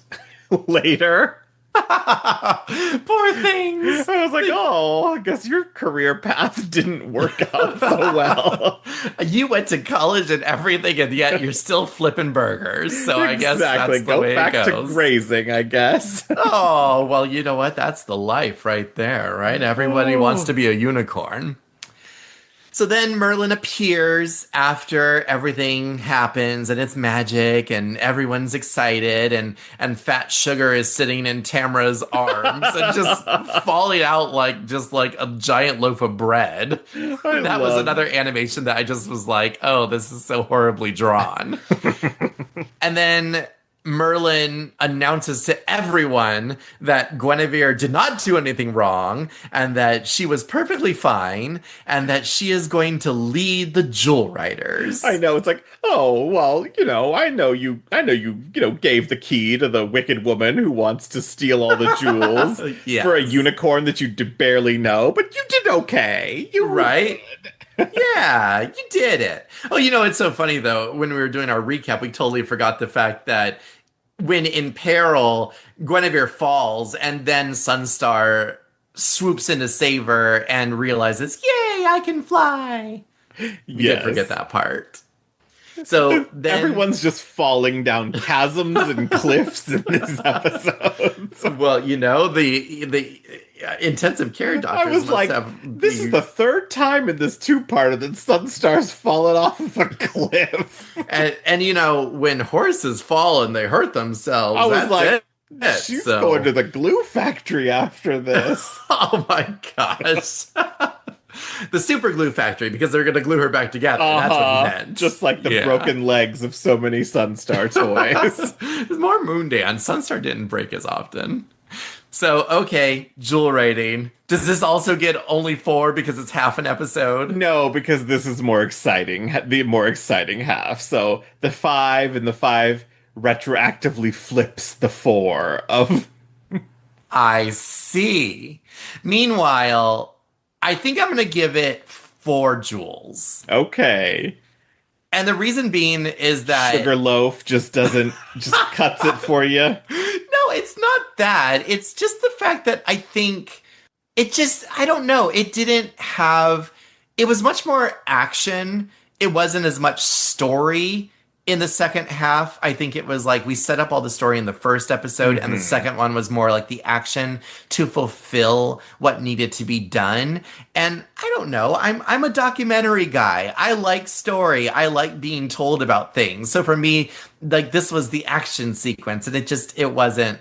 later?
Poor things.
I was like, oh, I guess your career path didn't work out so well.
You went to college and everything, and yet you're still flipping burgers. So I guess that's the way it goes.
Go back to grazing, I guess.
Oh, well, you know what? That's the life right there, right? Everybody wants to be a unicorn. So then Merlin appears after everything happens, and it's magic, and everyone's excited, and Fat Sugar is sitting in Tamara's arms and just falling out like a giant loaf of bread. That was another animation that I just was like, oh, this is so horribly drawn. And then Merlin announces to everyone that Gwenevere did not do anything wrong, and that she was perfectly fine, and that she is going to lead the Jewel Riders.
I know, it's like, oh, well, I know you gave the key to the wicked woman who wants to steal all the jewels
Yes.
for a unicorn that you barely know, but you did okay. You
right? Yeah, you did it. Oh, it's so funny, though. When we were doing our recap, we totally forgot the fact that when in peril, Guinevere falls, and then Sunstar swoops in to save her and realizes, yay, I can fly. We did forget that part. So then
everyone's just falling down chasms and cliffs in this episode.
Well, the intensive care doctors.
I was like, this is the third time in this two-parter that Sunstar's fallen off of a cliff.
and when horses fall and they hurt themselves,
I was like,
it.
She's going to the glue factory after this.
Oh my gosh. The super glue factory, because they're going to glue her back together. That's what he meant.
Just like the broken legs of so many Sunstar toys.
There's more Moondance. Sunstar didn't break as often. So, okay, Jewel rating. Does this also get only 4 because it's half an episode?
No, because this is more exciting. The more exciting half. So the 5 and the 5 retroactively flips the 4 of...
I see. Meanwhile, I think I'm going to give it 4 jewels.
Okay.
And the reason being is that...
Sugarloaf just cuts it for you?
No, it's not that. It's just the fact that I think I don't know. It didn't have... It was much more action. It wasn't as much story in the second half. I think it was like we set up all the story in the first episode, and the second one was more like the action to fulfill what needed to be done. And I don't know, I'm a documentary guy. I like story. I like being told about things. So for me, like, this was the action sequence, and it wasn't,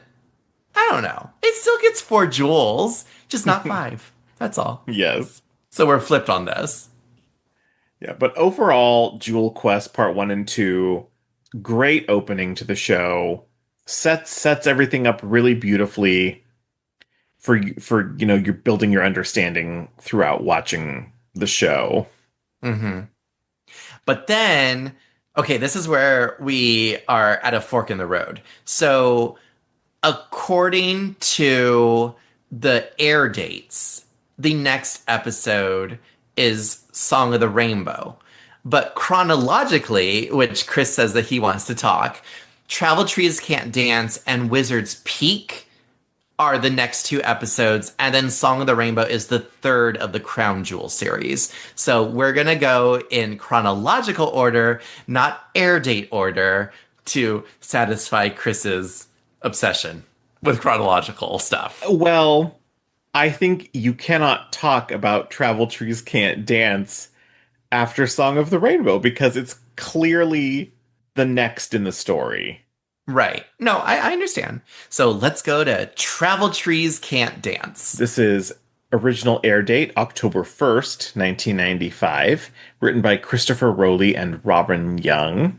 I don't know. It still gets 4 jewels, just not 5. That's all.
Yes.
So we're flipped on this.
Yeah, but overall, Jewel Quest Part 1 and 2, great opening to the show. Sets everything up really beautifully for you're building your understanding throughout watching the show.
Hmm. But then, okay, this is where we are at a fork in the road. So, according to the air dates, the next episode is Song of the Rainbow. But chronologically, which Chris says that he wants to talk, Travel Trees Can't Dance and Wizard's Peak are the next 2 episodes, and then Song of the Rainbow is the 3rd of the Crown Jewel series. So we're gonna go in chronological order, not air date order, to satisfy Chris's obsession with chronological stuff.
Well, I think you cannot talk about Travel Trees Can't Dance after Song of the Rainbow because it's clearly the next in the story.
Right. No, I understand. So let's go to Travel Trees Can't Dance.
This is original air date October 1st, 1995, written by Christopher Rowley and Robin Young.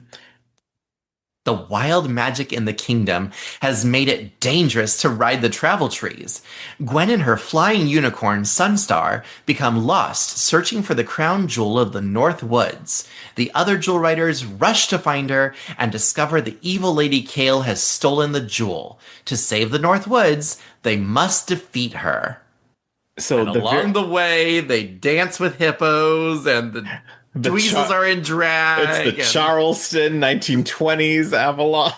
The wild magic in the kingdom has made it dangerous to ride the travel trees. Gwen and her flying unicorn, Sunstar, become lost, searching for the crown jewel of the North Woods. The other jewel riders rush to find her and discover the evil Lady Kale has stolen the jewel. To save the North Woods, they must defeat her.
So
And along the way, they dance with hippos, and the Dweezils are in drag.
It's the Charleston 1920s Avalon.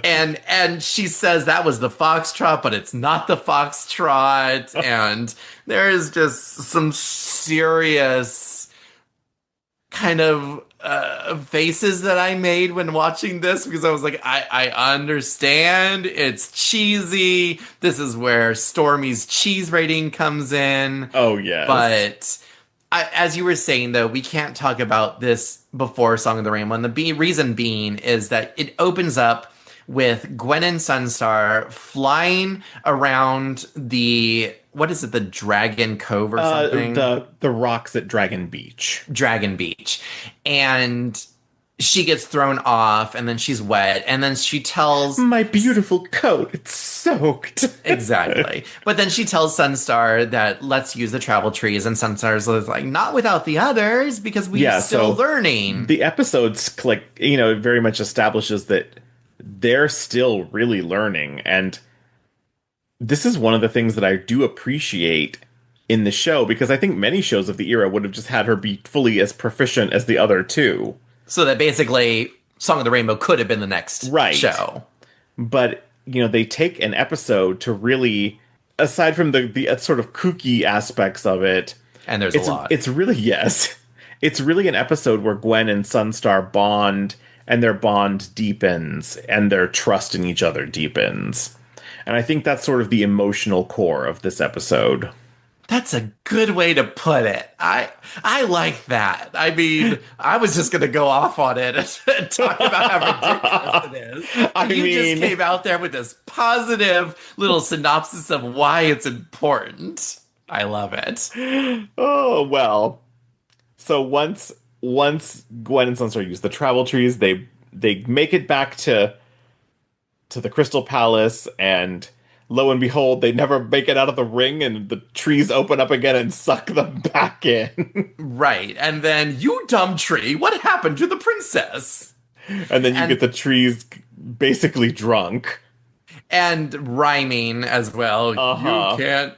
and she says that was the foxtrot, but it's not the foxtrot. And there is just some serious kind of faces that I made when watching this, because I was like, I understand. It's cheesy. This is where Stormy's cheese rating comes in.
Oh, yes.
But as you were saying, though, we can't talk about this before Song of the Rainbow. And the reason being is that it opens up with Gwen and Sunstar flying around the, what is it, the Dragon Cove or something?
The rocks at Dragon Beach.
Dragon Beach. And she gets thrown off, and then she's wet, and then she tells...
My beautiful coat, it's soaked.
Exactly. But then she tells Sunstar that let's use the travel trees, and Sunstar's like, not without the others, because we're still learning.
The episode's, very much establishes that they're still really learning, and this is one of the things that I do appreciate in the show, because I think many shows of the era would have just had her be fully as proficient as the other two.
So that basically Song of the Rainbow could have been the next show. But,
they take an episode to really, aside from the sort of kooky aspects of it.
And there's a lot.
It's really, yes. It's really an episode where Gwen and Sunstar bond, and their bond deepens, and their trust in each other deepens. And I think that's sort of the emotional core of this episode.
That's a good way to put it. I like that. I mean, I was just going to go off on it and talk about how ridiculous it is. You just came out there with this positive little synopsis of why it's important. I love it.
Oh, well. So once Gwen and Sunstar use the travel trees, they make it back to the Crystal Palace, and lo and behold, they never make it out of the ring, and the trees open up again and suck them back in.
Right. And then, you dumb tree, what happened to the princess?
And then you get the trees basically drunk.
And rhyming as well. You can't...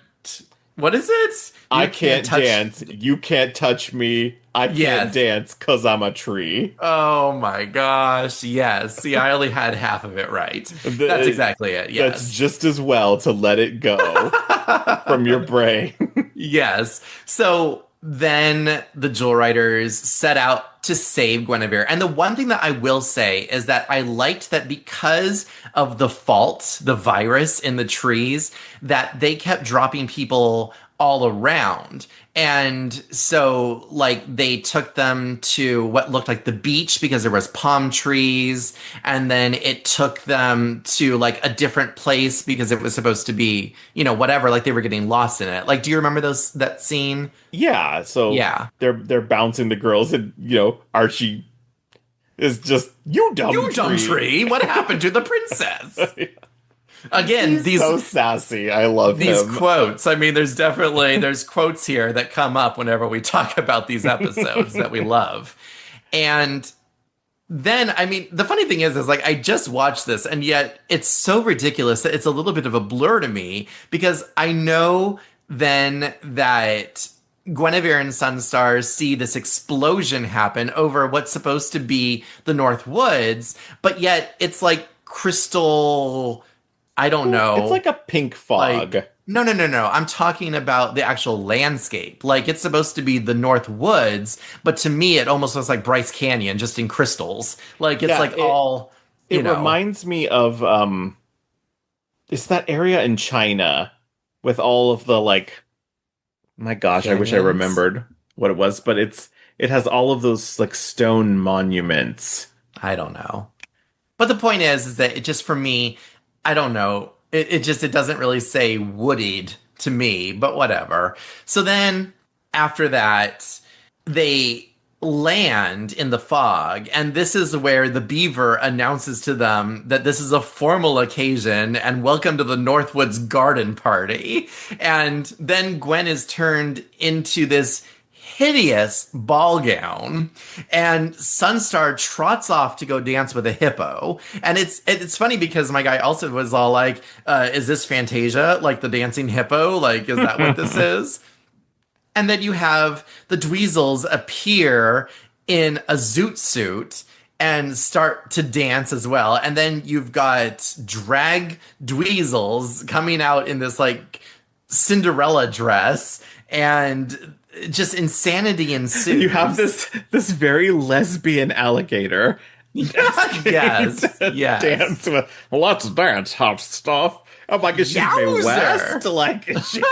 What is it?
I can't dance. You can't touch me. I can't dance because I'm a tree.
Oh my gosh, yes. See, I only had half of it right. That's exactly it, yes.
That's just as well to let it go from your brain.
Yes. So then the Jewel Riders set out to save Guinevere. And the one thing that I will say is that I liked that because of the fault, the virus in the trees, that they kept dropping people all around. And so, like, they took them to what looked like the beach because there was palm trees. And then it took them to, like, a different place because it was supposed to be, whatever, like they were getting lost in it. Like, do you remember that scene?
Yeah, so
Yeah.
they're bouncing the girls, and Archie is just, you dumb
tree. What happened to the princess? Again,
He's so sassy. I love
these
him.
quotes. I mean, there's quotes here that come up whenever we talk about these episodes that we love. And then, I mean, the funny thing is like, I just watched this, and yet it's so ridiculous that it's a little bit of a blur to me, because I know then that Guinevere and Sunstar see this explosion happen over what's supposed to be the North Woods, but yet it's like crystal, I don't know.
It's like a pink fog.
No. I'm talking about the actual landscape. Like, it's supposed to be the North Woods, but to me, it almost looks like Bryce Canyon, just in crystals. Like, it's
It reminds me of, it's that area in China with all of the, like, my gosh, canyons? I wish I remembered what it was, but it has all of those, like, stone monuments.
I don't know. But the point is that it just, for me, I don't know. It doesn't really say wooded to me, but whatever. So then after that, they land in the fog, and this is where the beaver announces to them that this is a formal occasion and welcome to the Northwoods garden party. And then Gwen is turned into this hideous ball gown, and Sunstar trots off to go dance with a hippo. And it's funny because my guy also was all like, is this Fantasia, like the dancing hippo? Like, is that what this is? And then you have the Dweezils appear in a zoot suit and start to dance as well. And then you've got drag Dweezils coming out in this like Cinderella dress, and just insanity ensues.
You have this very lesbian alligator.
Yes.
Dance with, let's dance, hot stuff. Oh my gosh, she's Mae West. Like, she...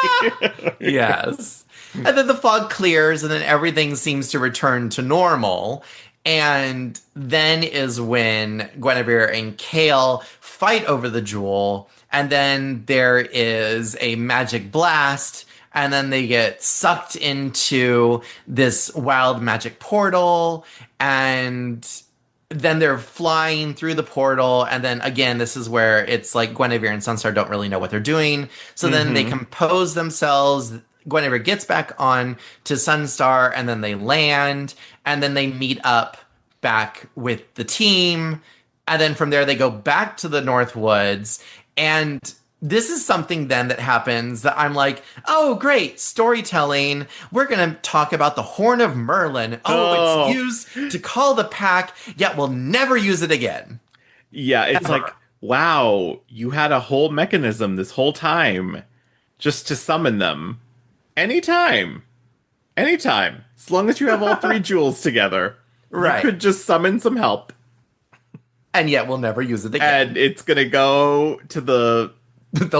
Yes. And then the fog clears, and then everything seems to return to normal. And then is when Guinevere and Kale fight over the jewel. And then there is a magic blast, and then they get sucked into this wild magic portal, and then they're flying through the portal. And then again, this is where it's like Guinevere and Sunstar don't really know what they're doing. So then they compose themselves. Guinevere gets back on to Sunstar, and then they land, and then they meet up back with the team. And then from there, they go back to the North Woods. And this is something then that happens that I'm like, oh, great, storytelling. We're going to talk about the Horn of Merlin. Oh, it's used to call the pack, yet we'll never use it again.
Yeah, it's like, wow, you had a whole mechanism this whole time just to summon them. Anytime. As long as you have all three jewels together.
Right.
You could just summon some help.
And yet we'll never use it again.
And it's going to go to the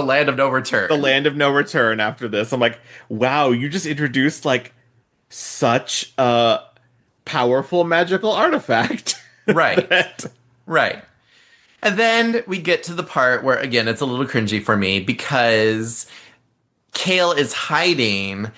land of no return.
The land of no return after this. I'm like, wow, you just introduced like such a powerful magical artifact.
Right. Right. And then we get to the part where, again, it's a little cringy for me because Kale is hiding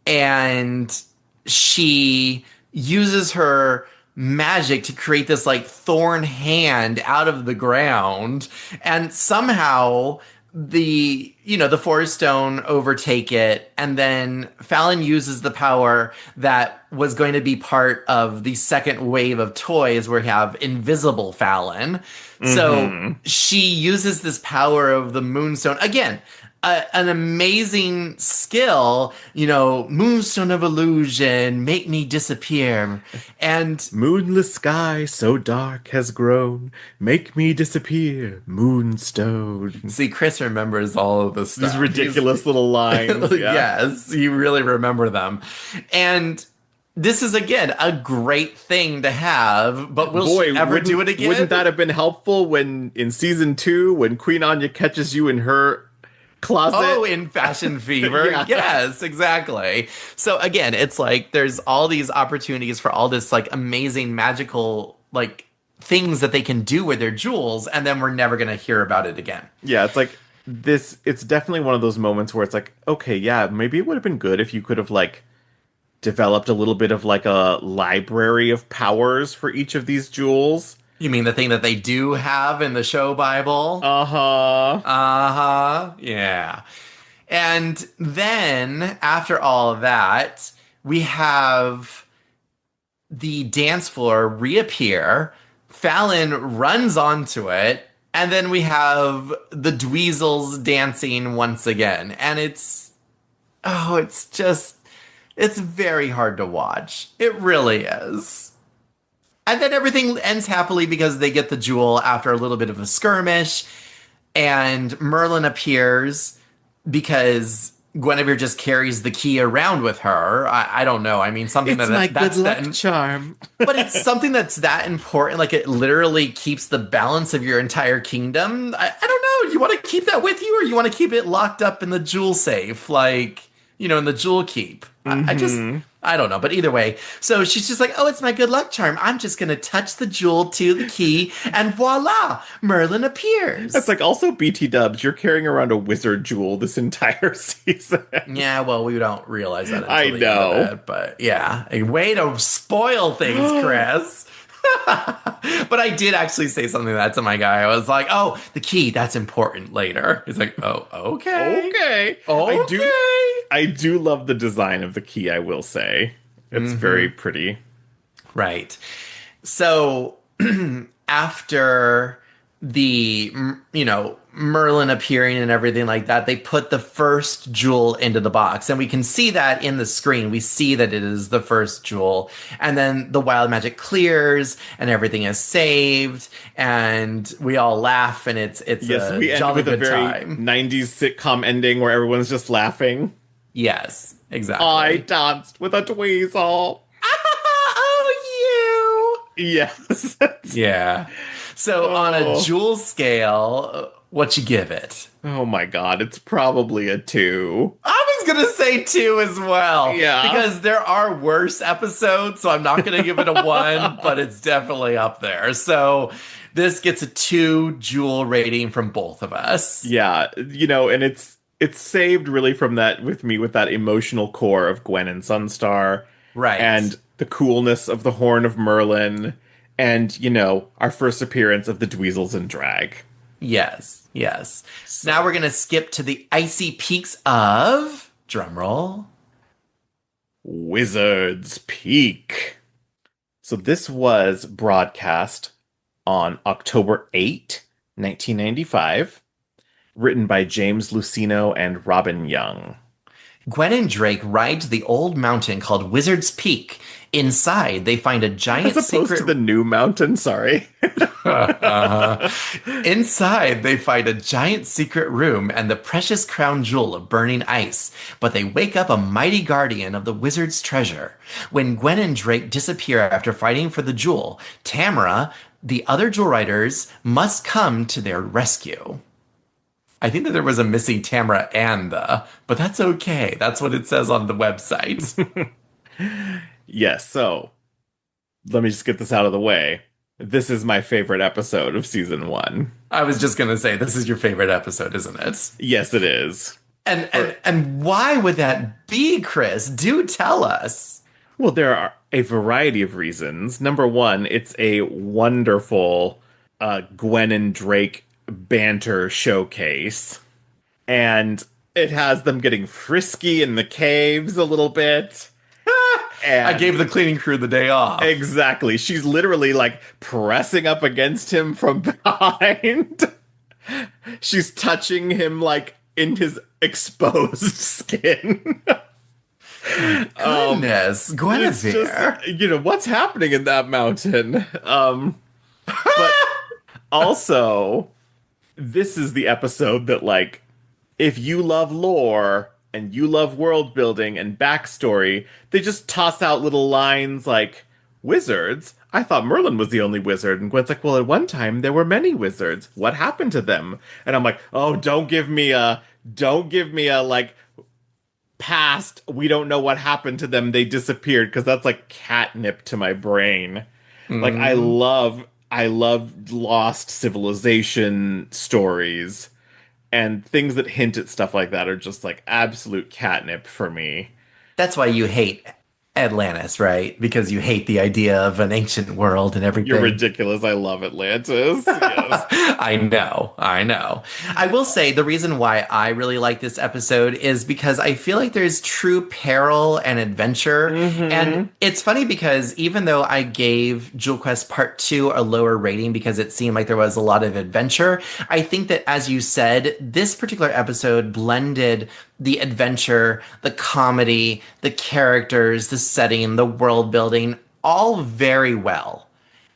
and she uses her magic to create this like thorn hand out of the ground, and somehow the Forest Stone overtake it, and then Fallon uses the power that was going to be part of the second wave of toys where we have Invisible Fallon. So she uses this power of the Moonstone again. An amazing skill, Moonstone of Illusion, make me disappear. And
moonless sky so dark has grown, make me disappear, Moonstone.
See, Chris remembers all of this stuff.
These ridiculous little lines.
Yeah. Yes, you really remember them. And this is again a great thing to have, but will
Boy,
she ever do it again?
wouldn't that have been helpful when in season 2 when Queen Anya catches you in her closet?
Oh, in Fashion Fever.
Yeah.
Yes, exactly. So again, it's like there's all these opportunities for all this like amazing magical like things that they can do with their jewels, and then we're never gonna hear about it again.
Yeah, it's like this. It's definitely one of those moments where it's like, okay, yeah, maybe it would have been good if you could have like developed a little bit of like a library of powers for each of these jewels.
You mean the thing that they do have in the show Bible?
Uh-huh.
Uh-huh. Yeah. And then after all of that, we have the dance floor reappear. Fallon runs onto it, and then we have the Dweezils dancing once again. And it's very hard to watch. It really is. And then everything ends happily because they get the jewel after a little bit of a skirmish, and Merlin appears because Guinevere just carries the key around with her. I don't know. I mean, something
It's
that
my
that's
good luck
that,
charm.
but it's something that's that important. Like it literally keeps the balance of your entire kingdom. I don't know. You want to keep that with you, or you want to keep it locked up in the jewel safe, like in the jewel keep. I don't know, but either way. So she's just like, oh, it's my good luck charm. I'm just going to touch the jewel to the key, and voila, Merlin appears.
That's like also BT dubs. You're carrying around a wizard jewel this entire season.
Yeah, well, we don't realize that until
I
the end
know.
of it, but yeah, a way to spoil things, Chris. But I did actually say something to that to my guy. I was like, oh, the key, that's important later. He's like, oh, okay.
Okay.
Okay.
I do love the design of the key, I will say. It's very pretty.
Right. So after the, Merlin appearing and everything like that, they put the first jewel into the box. And we can see that in the screen. We see that it is the first jewel. And then the wild magic clears and everything is saved. And we all laugh, and it's
Yes,
a
we end
jolly
with a
good
very
time.
90s sitcom ending where everyone's just laughing.
Yes, exactly.
I danced with a tweezle.
Oh,
Yes.
you! Yeah. So on a jewel scale, what you give it?
Oh my god, it's probably a 2.
I was gonna say 2 as well.
Yeah.
Because there are worse episodes, so I'm not gonna give it a 1, but it's definitely up there. So this gets a 2 jewel rating from both of us.
Yeah, and it's saved really from that with that emotional core of Gwen and Sunstar.
Right.
And the coolness of the Horn of Merlin. And, our first appearance of the Dweezils in drag.
Yes, yes. So now we're gonna skip to the icy peaks of, drumroll,
Wizard's Peak. So this was broadcast on October 8, 1995, written by James Lucino and Robin Young.
Gwen and Drake ride to the old mountain called Wizard's Peak. Inside, they find a giant
As opposed
secret...
to the new mountain, sorry.
Inside, they find a giant secret room and the precious crown jewel of burning ice, but they wake up a mighty guardian of the wizard's treasure. When Gwen and Drake disappear after fighting for the jewel, Tamara, the other jewel riders, must come to their rescue. I think that there was a missing Tamara and but that's okay. That's what it says on the website.
Yes, so let me just get this out of the way. This is my favorite episode of season 1.
I was just going to say, this is your favorite episode, isn't it?
Yes, it is.
And why would that be, Chris? Do tell us.
Well, there are a variety of reasons. Number one, it's a wonderful Gwen and Drake banter showcase. And it has them getting frisky in the caves a little bit. And
I gave the cleaning crew the day off.
Exactly. She's literally like pressing up against him from behind. She's touching him like in his exposed skin.
Goodness, Gwenevere.
It's just, what's happening in that mountain? But also, this is the episode that, like, if you love lore and you love world building and backstory, they just toss out little lines like, wizards? I thought Merlin was the only wizard. And Gwen's like, well, at one time there were many wizards. What happened to them? And I'm like, oh, don't give me a like past. We don't know what happened to them. They disappeared, because that's like catnip to my brain. Like
Mm.
I love lost civilization stories, and things that hint at stuff like that are just like absolute catnip for me.
That's why you hate Atlantis, right? Because you hate the idea of an ancient world and
You're
everything.
ridiculous. I love Atlantis. Yes.
I know, I know. I will say the reason why I really like this episode is because I feel like there's true peril and adventure. And it's funny because even though I gave Jewel Quest Part 2 a lower rating because it seemed like there was a lot of adventure, I think that, as you said, this particular episode blended the adventure, the comedy, the characters, the setting, the world building, all very well.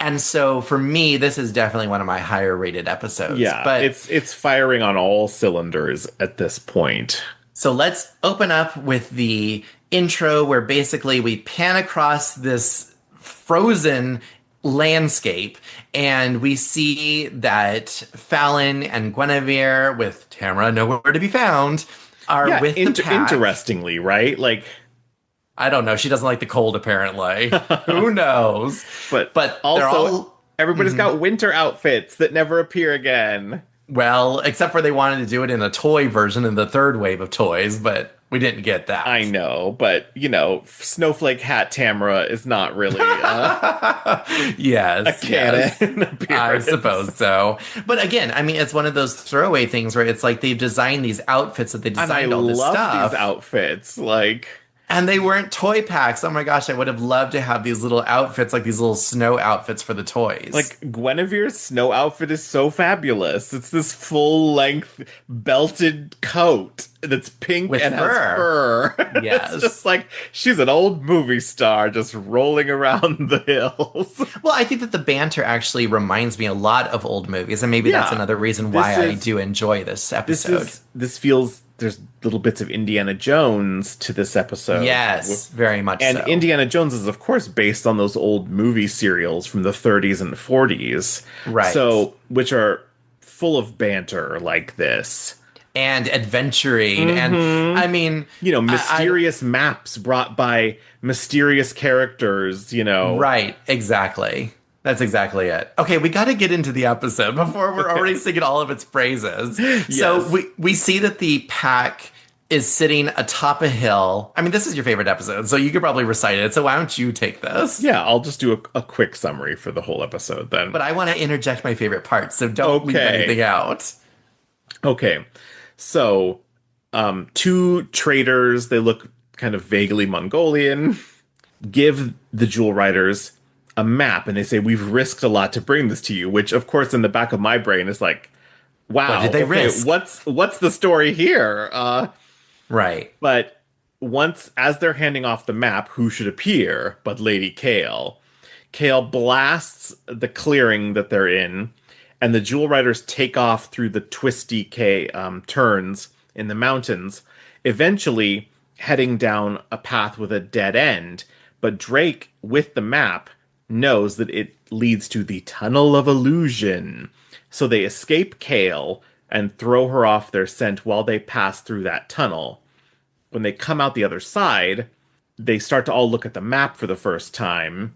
And so for me, this is definitely one of my higher rated episodes.
Yeah,
But
it's firing on all cylinders at this point.
so let's open up with the intro where basically we pan across this frozen landscape and we see that Fallon and Guinevere, with Tamara nowhere to be found, are
Yeah,
with the pack.
interestingly, right? Like,
I don't know. She doesn't like the cold, apparently. Who knows?
but
But
also
they're all,
everybody's got winter outfits that never appear again.
well, except for they wanted to do it in a toy version in the third wave of toys, but we didn't get that.
I know, but Snowflake Hat Tamara is not really
Yes,
a canon
yes. I
appearance.
suppose so. But again, I mean, it's one of those throwaway things where it's like they've designed these outfits that they
And I
designed all this
love
stuff.
these outfits. Like,
And they weren't toy packs. Oh my gosh, I would have loved to have these little outfits, like these little snow outfits for the toys.
Guinevere's snow outfit is so fabulous. It's this full length belted coat that's pink
With
and
fur.
has fur.
Yes.
It's just like she's an old movie star just rolling around the hills.
Well, I think that the banter actually reminds me a lot of old movies, and maybe that's
Yeah.
another reason why I
This is-
do enjoy this episode.
This feels there's little bits of Indiana Jones to this episode.
Yes, very much
And
so.
Indiana Jones is, of course, based on those old movie serials from the 30s and 40s.
Right.
So, which are full of banter like this.
And adventuring, and I mean,
Mysterious maps brought by mysterious characters,
right, exactly. That's exactly it. Okay, we got to get into the episode before we're already singing all of its praises. So
Yes.
we see that the pack is sitting atop a hill. I mean, this is your favorite episode, so you could probably recite it. So why don't you take this?
Yeah, I'll just do a quick summary for the whole episode then.
But I want to interject my favorite parts, so don't leave
Okay.
anything out.
Okay, so two traders, they look kind of vaguely Mongolian, give the Jewel Riders a map, and they say, we've risked a lot to bring this to you, which, of course, in the back of my brain is like, wow,
What did they risk?
What's the story here?
Right.
But as they're handing off the map, who should appear but Lady Kale? Kale blasts the clearing that they're in, and the Jewel Riders take off through the twisty turns in the mountains, eventually heading down a path with a dead end. But Drake, with the map, knows that it leads to the Tunnel of Illusion. So they escape Kale and throw her off their scent while they pass through that tunnel. When they come out the other side, they start to all look at the map for the first time,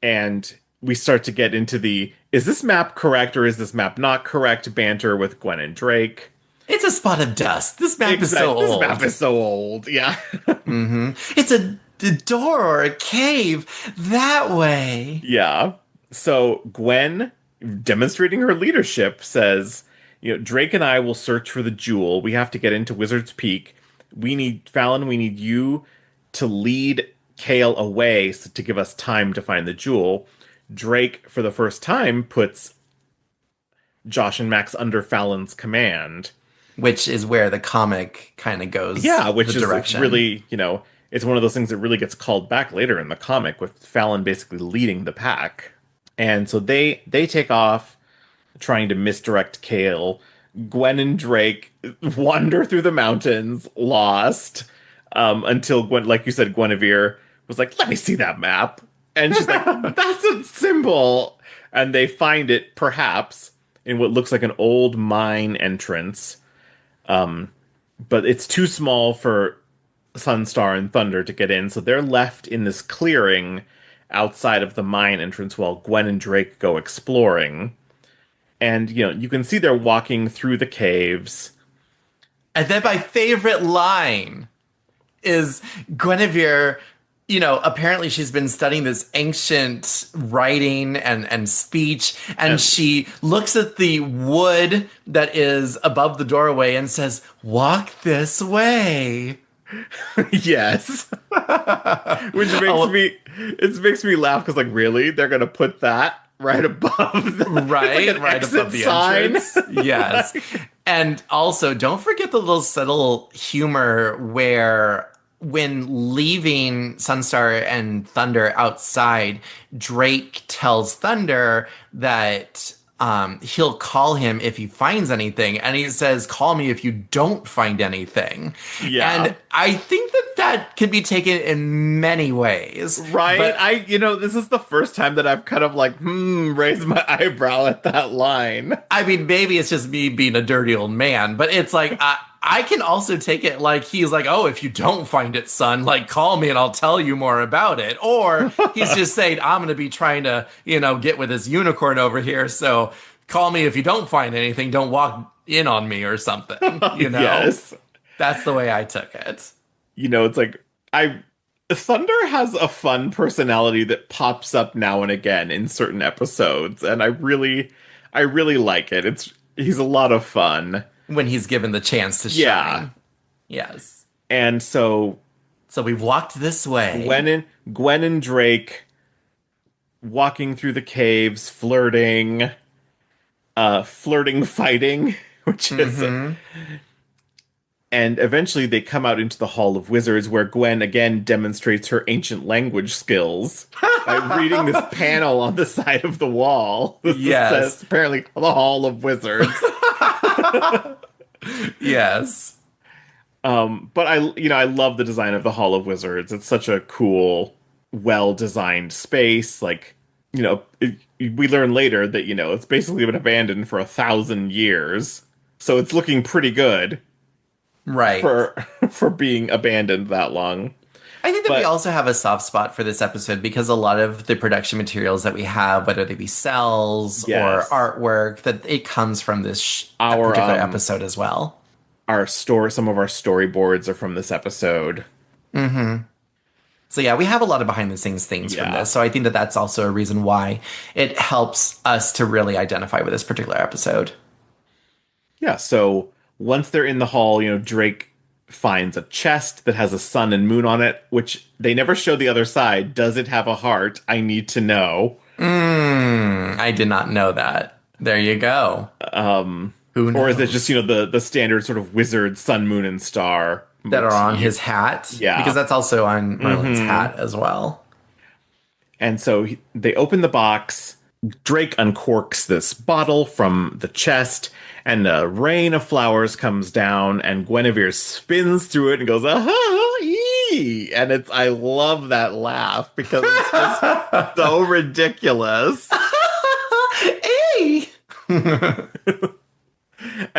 and we start to get into the, is this map correct or is this map not correct banter with Gwen and Drake.
It's a spot of dust. This map is so
This
old.
map is so old, yeah.
It's a door or a cave that way.
Yeah. So Gwen, demonstrating her leadership, says, Drake and I will search for the jewel. We have to get into Wizard's Peak. Fallon, we need you to lead Kale away to give us time to find the jewel. Drake, for the first time, puts Josh and Max under Fallon's command.
Which is where the comic kind of goes.
Yeah, which
the
is
direction.
really, it's one of those things that really gets called back later in the comic, with Fallon basically leading the pack. And so they take off trying to misdirect Kale. Gwen and Drake wander through the mountains, lost, until Gwen, like you said, Gwenevere was like, "Let me see that map," and she's like, "That's a symbol," and they find it perhaps in what looks like an old mine entrance, but it's too small for Sunstar and Thunder to get in, so they're left in this clearing outside of the mine entrance while Gwen and Drake go exploring. And, you can see they're walking through the caves.
And then my favorite line is Guinevere, apparently she's been studying this ancient writing and speech, and she looks at the wood that is above the doorway and says, "Walk this way."
Yes. Which makes me laugh because, like, really? They're going to put that right above
right above the
sign.
Entrance. Yes. And also, don't forget the little subtle humor where when leaving Sunstar and Thunder outside, Drake tells Thunder that he'll call him if he finds anything. And he says, "Call me if you don't find anything."
Yeah.
And I think that can be taken in many ways.
Right?
But
this is the first time that I've kind of like, raised my eyebrow at that line.
I mean, maybe it's just me being a dirty old man, but it's like, I can also take it like he's like, "Oh, if you don't find it, son, like, call me and I'll tell you more about it." Or he's just saying, "I'm going to be trying to, get with this unicorn over here. So call me if you don't find anything. Don't walk in on me," or something,
Yes.
That's the way I took it.
It's like, Thunder has a fun personality that pops up now and again in certain episodes. And I really like it. He's a lot of fun.
When he's given the chance to shine.
Yeah.
Yes.
And so
we've walked this way.
Gwen and Drake walking through the caves, flirting, fighting, which is... And eventually they come out into the Hall of Wizards, where Gwen again demonstrates her ancient language skills by reading this panel on the side of the wall.
Yes.
Says, apparently, the Hall of Wizards.
Yes.
But I love the design of the Hall of Wizards. It's such a cool, well-designed space. Like, we learn later that, it's basically been abandoned for 1,000 years. So it's looking pretty good.
Right.
For being abandoned that long.
I think that we also have a soft spot for this episode because a lot of the production materials that we have, whether they be cells or artwork, that it comes from this particular episode as well.
Some of our storyboards are from this episode.
Mm-hmm. So yeah, we have a lot of behind the scenes things from this. So I think that that's also a reason why it helps us to really identify with this particular episode.
Yeah, so once they're in the hall, Drake finds a chest that has a sun and moon on it, which they never show the other side. Does it have a heart? I need to know.
I did not know that. There you go. Who knows?
Or is it just, the standard sort of wizard sun, moon, and star
that are on his hat?
Yeah.
Because that's also on Merlin's hat as well.
And so they open the box. Drake uncorks this bottle from the chest, and a rain of flowers comes down, and Gwenevere spins through it and goes, "Ah, ee!" And I love that laugh because it's just so ridiculous.
Hey!
And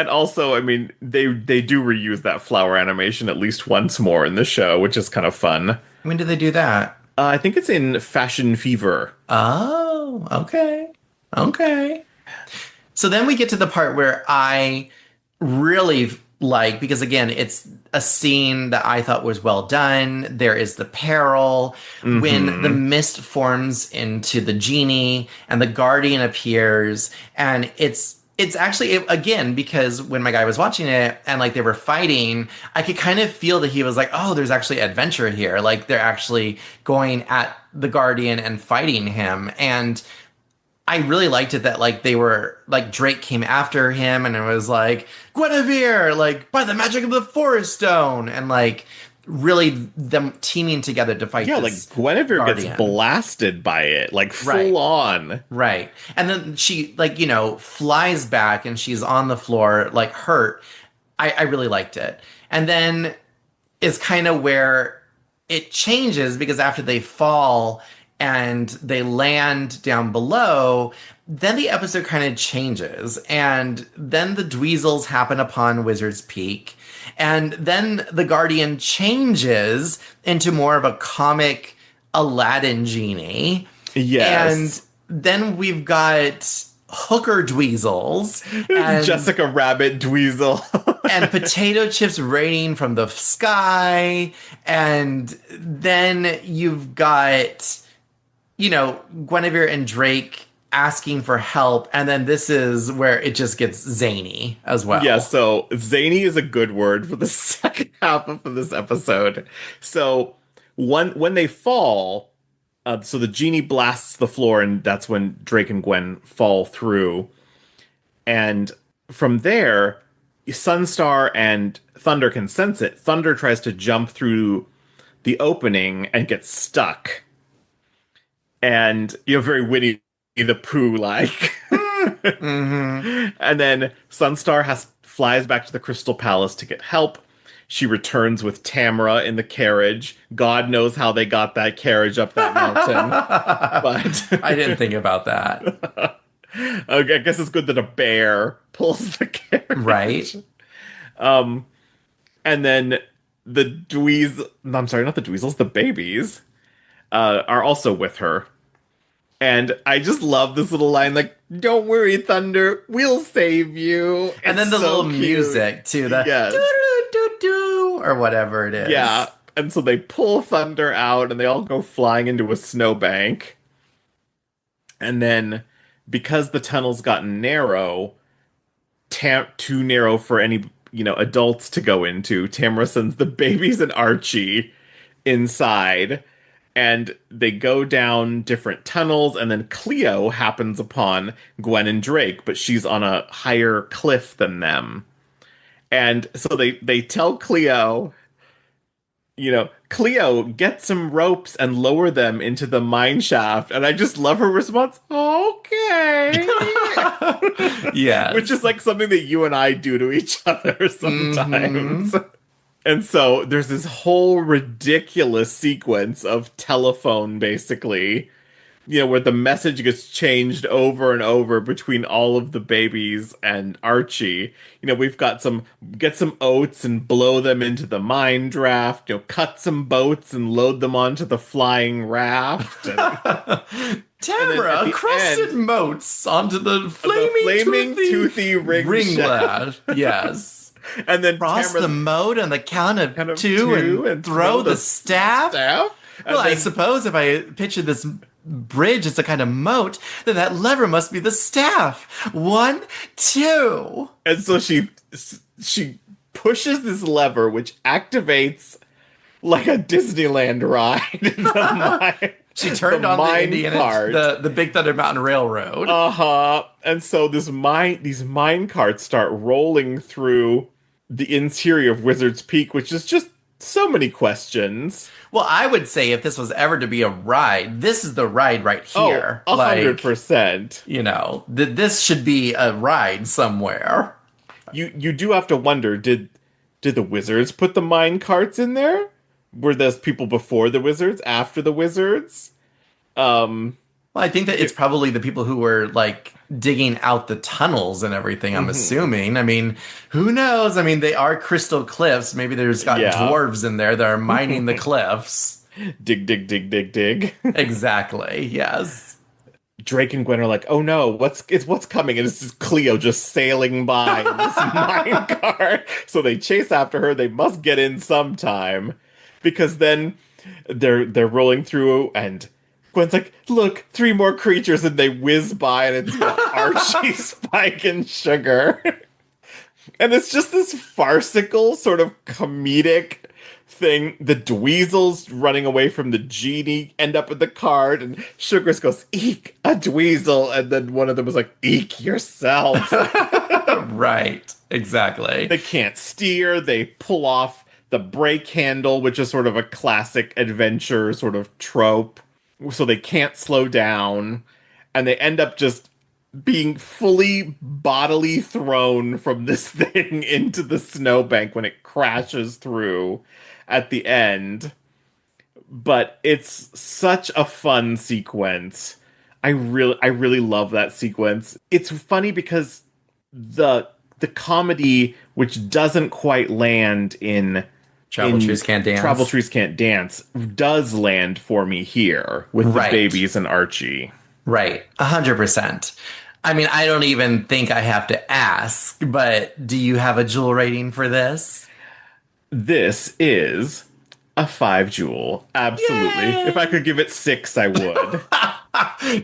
also, I mean, they do reuse that flower animation at least once more in the show, which is kind of fun.
When did they do that?
I think it's in Fashion Fever.
Oh, okay. Okay. So then we get to the part where I really like, because again, it's a scene that I thought was well done. There is the peril when the mist forms into the genie and the guardian appears, and it's actually, again, because when my guy was watching it and like they were fighting, I could kind of feel that he was like, "Oh, there's actually adventure here. Like they're actually going at the guardian and fighting him." And I really liked it that like they were like Drake came after him and it was like, "Gwenevere, like by the magic of the Forest Stone," and like really them teaming together to fight
Yeah, like
this
Gwenevere
guardian.
gets blasted by it, like
Right.
full on.
Right. And then she, like, flies back and she's on the floor, like, hurt. I really liked it. And then is kind of where it changes because after they fall and they land down below, then the episode kind of changes. And then the Dweezils happen upon Wizard's Peak. And then the Guardian changes into more of a comic Aladdin genie.
Yes.
And then we've got Hooker Dweezils and
Jessica Rabbit Dweezil.
and potato chips raining from the sky. And then you've got, Guinevere and Drake asking for help. And then this is where it just gets zany as well.
Yeah, so zany is a good word for the second half of this episode. So when they fall, so the genie blasts the floor, and that's when Drake and Gwen fall through. And from there, Sunstar and Thunder can sense it. Thunder tries to jump through the opening and gets stuck. And, very Winnie the Pooh like.
Mm-hmm.
And then Sunstar flies back to the Crystal Palace to get help. She returns with Tamara in the carriage. God knows how they got that carriage up that mountain. But
I didn't think about that.
I guess it's good that a bear pulls the carriage.
Right.
And then the I'm sorry, not the Dweezils, the babies are also with her. And I just love this little line, like, don't worry, Thunder, we'll save you.
And then the little music, too. The
yes.
doo-doo-doo-doo, or whatever it is.
Yeah. And so they pull Thunder out, and they all go flying into a snowbank. And then, because the tunnel's gotten narrow, too narrow for any, adults to go into, Tamara sends the babies and Archie inside. And they go down different tunnels, and then Cleo happens upon Gwen and Drake, but she's on a higher cliff than them. And so they tell Cleo, Cleo, get some ropes and lower them into the mine shaft. And I just love her response, okay.
Yeah.
Which is like something that you and I do to each other sometimes. Mm-hmm. And so there's this whole ridiculous sequence of telephone, basically, where the message gets changed over and over between all of the babies and Archie. We've got get some oats and blow them into the mine draft, cut some boats and load them onto the flying raft. And,
Tamara, crusted moats onto the flaming
toothy ring
lash. Yes.
And then
cross the moat on the count of two and throw the staff. Well, I suppose if I picture this bridge as a kind of moat, then that lever must be the staff. 1, 2.
And so she pushes this lever, which activates like a Disneyland ride in the mine.
She turned on the Indian cart, the Big Thunder Mountain Railroad.
And so these mine carts start rolling through the interior of Wizard's Peak, which is just so many questions.
Well, I would say if this was ever to be a ride, this is the ride right here.
100%.
This should be a ride somewhere.
You do have to wonder, did the Wizards put the mine carts in there? Were those people before the Wizards, after the Wizards?
Well, I think that it's probably the people who were, like, digging out the tunnels and everything, I'm assuming. I mean, who knows? I mean, they are crystal cliffs. Maybe there's got dwarves in there that are mining the cliffs.
Dig, dig, dig, dig, dig.
Exactly, yes.
Drake and Gwen are like, oh no, what's coming? And it's just Cleo just sailing by in this mine car. So they chase after her. They must get in sometime. Because then they're rolling through, and Gwen's like, look, 3 more creatures, and they whiz by, and it's Archie, Spike, and Sugar. And it's just this farcical, sort of comedic thing. The Dweezils running away from the genie end up in the cart, and Sugar goes, eek, a Dweezil. And then one of them was like, eek yourself.
Right, exactly.
They can't steer. They pull off the brake handle, which is sort of a classic adventure sort of trope. So they can't slow down, and they end up just being fully bodily thrown from this thing into the snowbank when it crashes through at the end. But it's such a fun sequence. I really love that sequence. It's funny because the the comedy, which doesn't quite land
Travel
in
Trees Can't Dance.
Travel Trees Can't Dance, does land for me here with the
Right.
babies and Archie.
Right. 100%. I mean, I don't even think I have to ask, but do you have a Jewel rating for this?
This is a 5 jewel. Absolutely.
Yay!
If I could give it 6, I would.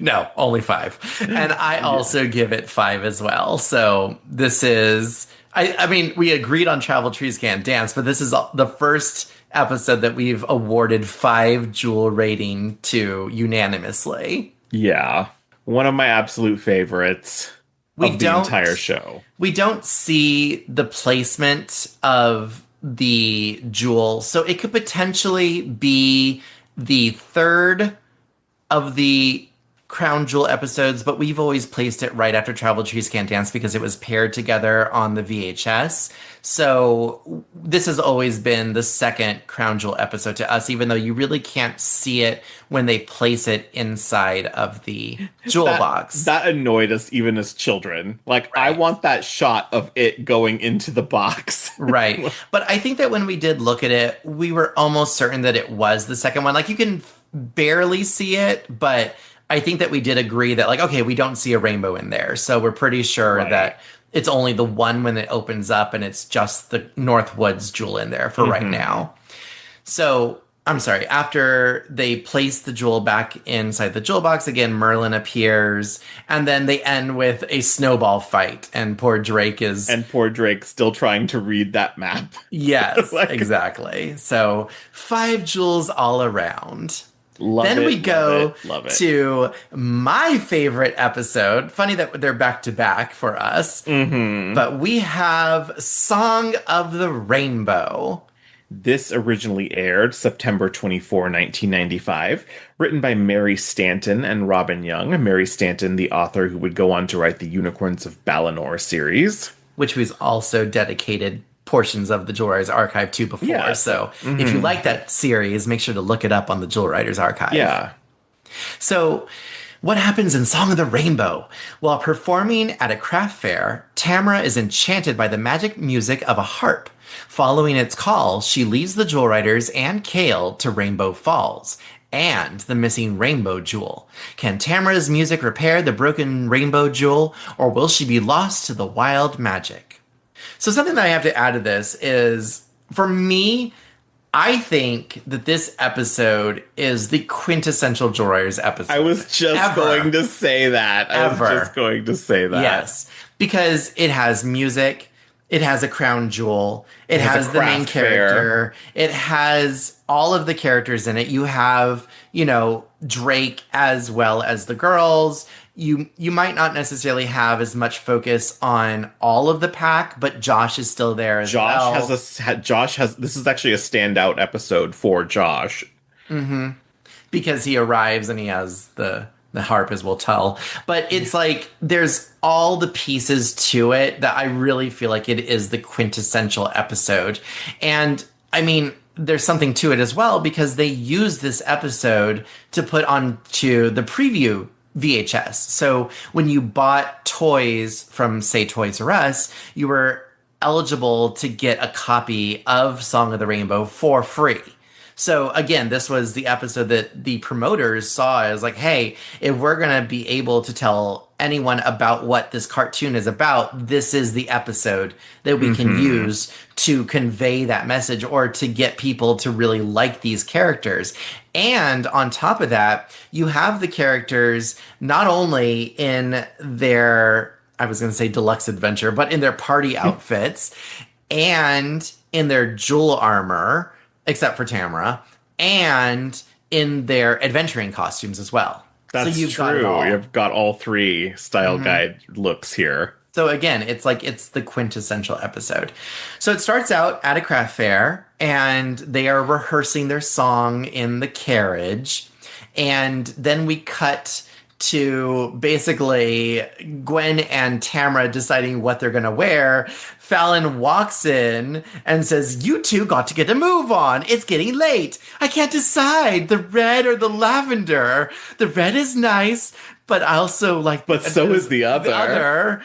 No, only 5. And I also give it 5 as well. So this is, I mean, we agreed on Travel Trees Can't Dance, but this is the first episode that we've awarded 5 Jewel rating to unanimously.
Yeah. One of my absolute favorites of the entire show.
We don't see the placement of the jewel, so it could potentially be the third of the Crown Jewel episodes, but we've always placed it right after Travel Trees Can't Dance because it was paired together on the VHS. So this has always been the second Crown Jewel episode to us, even though you really can't see it when they place it inside of the jewel box.
That annoyed us even as children. Like, right. I want that shot of it going into the box.
Right. But I think that when we did look at it, we were almost certain that it was the second one. Like, you can barely see it, but I think that we did agree that, like, okay, we don't see a rainbow in there. So we're pretty sure that it's only the one when it opens up and it's just the Northwoods jewel in there for right now. So, I'm sorry, after they place the jewel back inside the jewel box, again, Merlin appears, and then they end with a snowball fight, and poor Drake
still trying to read that map.
Yes, exactly. So, 5 jewels all around. Then we go to my favorite episode. Funny that they're back to back for us. But we have Song of the Rainbow.
This originally aired September 24, 1995, written by Mary Stanton and Robin Young. Mary Stanton, the author who would go on to write the Unicorns of Balinor series.
Which was also dedicated portions of the Jewel Riders Archive to before. Yeah. So if you like that series, make sure to look it up on the Jewel Riders Archive.
Yeah.
So what happens in Song of the Rainbow? While performing at a craft fair, Tamara is enchanted by the magic music of a harp. Following its call, she leads the Jewel Riders and Kale to Rainbow Falls and the missing Rainbow Jewel. Can Tamara's music repair the broken Rainbow Jewel, or will she be lost to the wild magic? So something that I have to add to this is, for me, I think that this episode is the quintessential Jewel Riders episode.
I was just going to say that.
Yes, because it has music, it has a crown jewel, it has the main character, it has all of the characters in it. You have, Drake as well as the girls. You might not necessarily have as much focus on all of the pack, but Josh is still there as well.
This is actually a standout episode for Josh.
Because he arrives and he has the harp, as we'll tell. But it's like, there's all the pieces to it that I really feel like it is the quintessential episode. And I mean, there's something to it as well, because they use this episode to put onto the preview VHS. So when you bought toys from, say, Toys R Us, you were eligible to get a copy of Song of the Rainbow for free. So again, this was the episode that the promoters saw as like, hey, if we're going to be able to tell anyone about what this cartoon is about, this is the episode that we can use to convey that message or to get people to really like these characters. And on top of that, you have the characters not only in their, I was going to say deluxe adventure, but in their party outfits and in their jewel armor, except for Tamara, and in their adventuring costumes as well.
That's true. You've got all 3 style guide looks here.
So again, it's the quintessential episode. So it starts out at a craft fair and they are rehearsing their song in the carriage. And then we cut to basically Gwen and Tamara deciding what they're going to wear. Fallon walks in and says, "You two got to get a move on. It's getting late. I can't decide the red or the lavender. The red is nice, but I also like
But so is the other.
The other."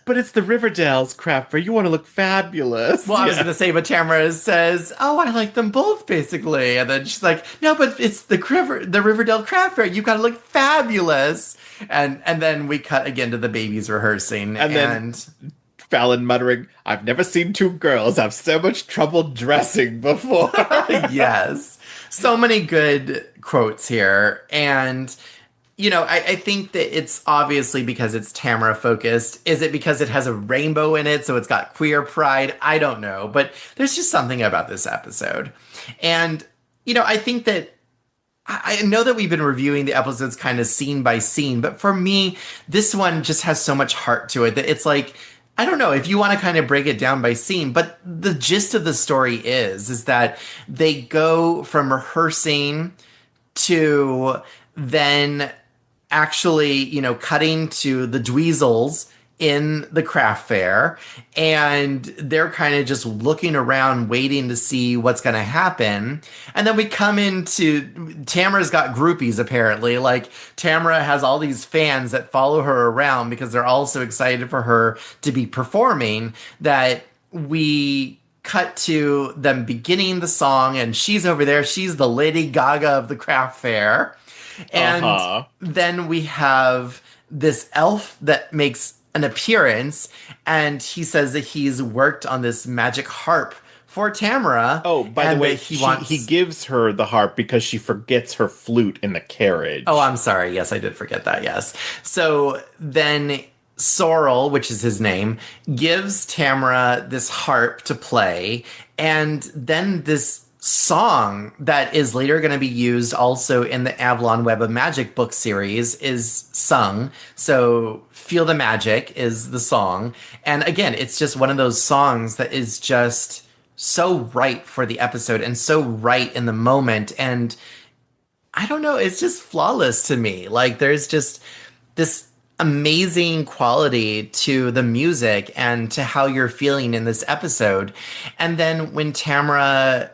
But it's the Riverdale's craft fair. You want to look fabulous.
Well, I was going to say, but Tamara says, "Oh, I like them both, basically." And then she's like, "No, but it's the Riverdale Craft Fair. You've got to look fabulous." And then we cut again to the babies rehearsing.
And then Fallon muttering, "I've never seen two girls have so much trouble dressing before."
Yes. So many good quotes here. And I think that it's obviously because it's Tamara focused. Is it because it has a rainbow in it, so it's got queer pride? I don't know. But there's just something about this episode. And, I think that I know that we've been reviewing the episodes kind of scene by scene, but for me, this one just has so much heart to it that it's like, I don't know if you want to kind of break it down by scene, but the gist of the story is that they go from rehearsing to then actually, cutting to the Dweezils in the craft fair, and they're kind of just looking around waiting to see what's going to happen. And then we come into Tamara's got groupies, apparently. Like, Tamara has all these fans that follow her around because they're all so excited for her to be performing, that we cut to them beginning the song, and she's over there. She's the Lady Gaga of the craft fair. And then we have this elf that makes an appearance, and he says that he's worked on this magic harp for Tamara.
Oh, by the way, he gives her the harp because she forgets her flute in the carriage.
Oh, I'm sorry. Yes, I did forget that. Yes. So then Sorrel, which is his name, gives Tamara this harp to play, and then this song that is later going to be used also in the Avalon Web of Magic book series is sung. So Feel the Magic is the song. And again, it's just one of those songs that is just so right for the episode and so right in the moment. And I don't know, it's just flawless to me. Like, there's just this amazing quality to the music and to how you're feeling in this episode. And then when Tamara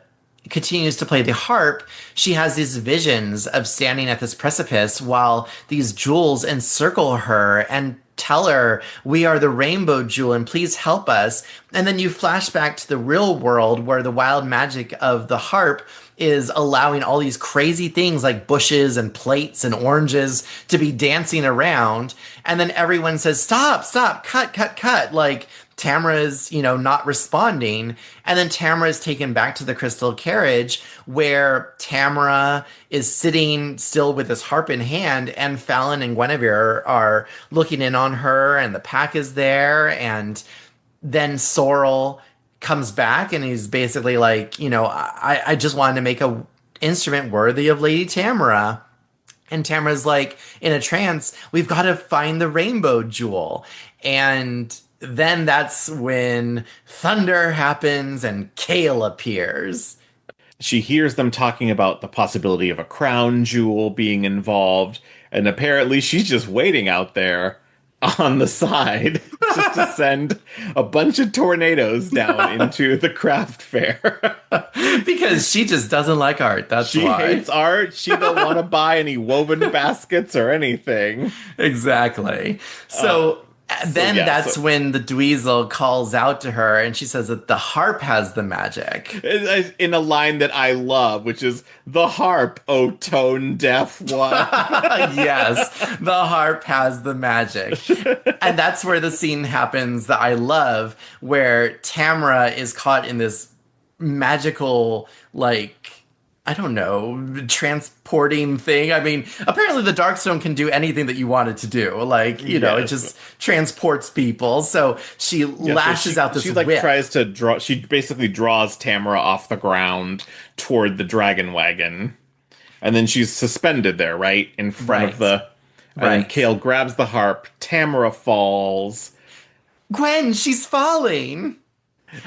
continues to play the harp, she has these visions of standing at this precipice while these jewels encircle her and tell her, "We are the rainbow jewel and please help us." And then you flash back to the real world where the wild magic of the harp is allowing all these crazy things like bushes and plates and oranges to be dancing around. And then everyone says, "Stop, stop, cut, cut, cut." Like, Tamara's, not responding. And then Tamara is taken back to the crystal carriage where Tamara is sitting still with this harp in hand, and Fallon and Gwenevere are looking in on her, and the pack is there. And then Sorrel comes back and he's basically like, I just wanted to make a instrument worthy of Lady Tamara. And Tamara's like in a trance, "We've got to find the rainbow jewel." And then that's when thunder happens and Kale appears.
She hears them talking about the possibility of a crown jewel being involved, and apparently she's just waiting out there on the side just to send a bunch of tornadoes down into the craft fair.
Because she just doesn't like art, that's why.
She hates art. She don't want to buy any woven baskets or anything.
Exactly. That's when the Dweezil calls out to her, and she says that the harp has the magic.
In a line that I love, which is, "The harp, oh tone deaf one."
Yes, the harp has the magic. And that's where the scene happens that I love, where Tamara is caught in this magical, like, I don't know, transporting thing. I mean, apparently the Darkstone can do anything that you want it to do. Like, it just transports people. So she lashes out this whip.
Tries to draw. She basically draws Tamara off the ground toward the dragon wagon. And then she's suspended there, right? In front of the... And then Kale grabs the harp. Tamara falls.
Gwen, she's falling.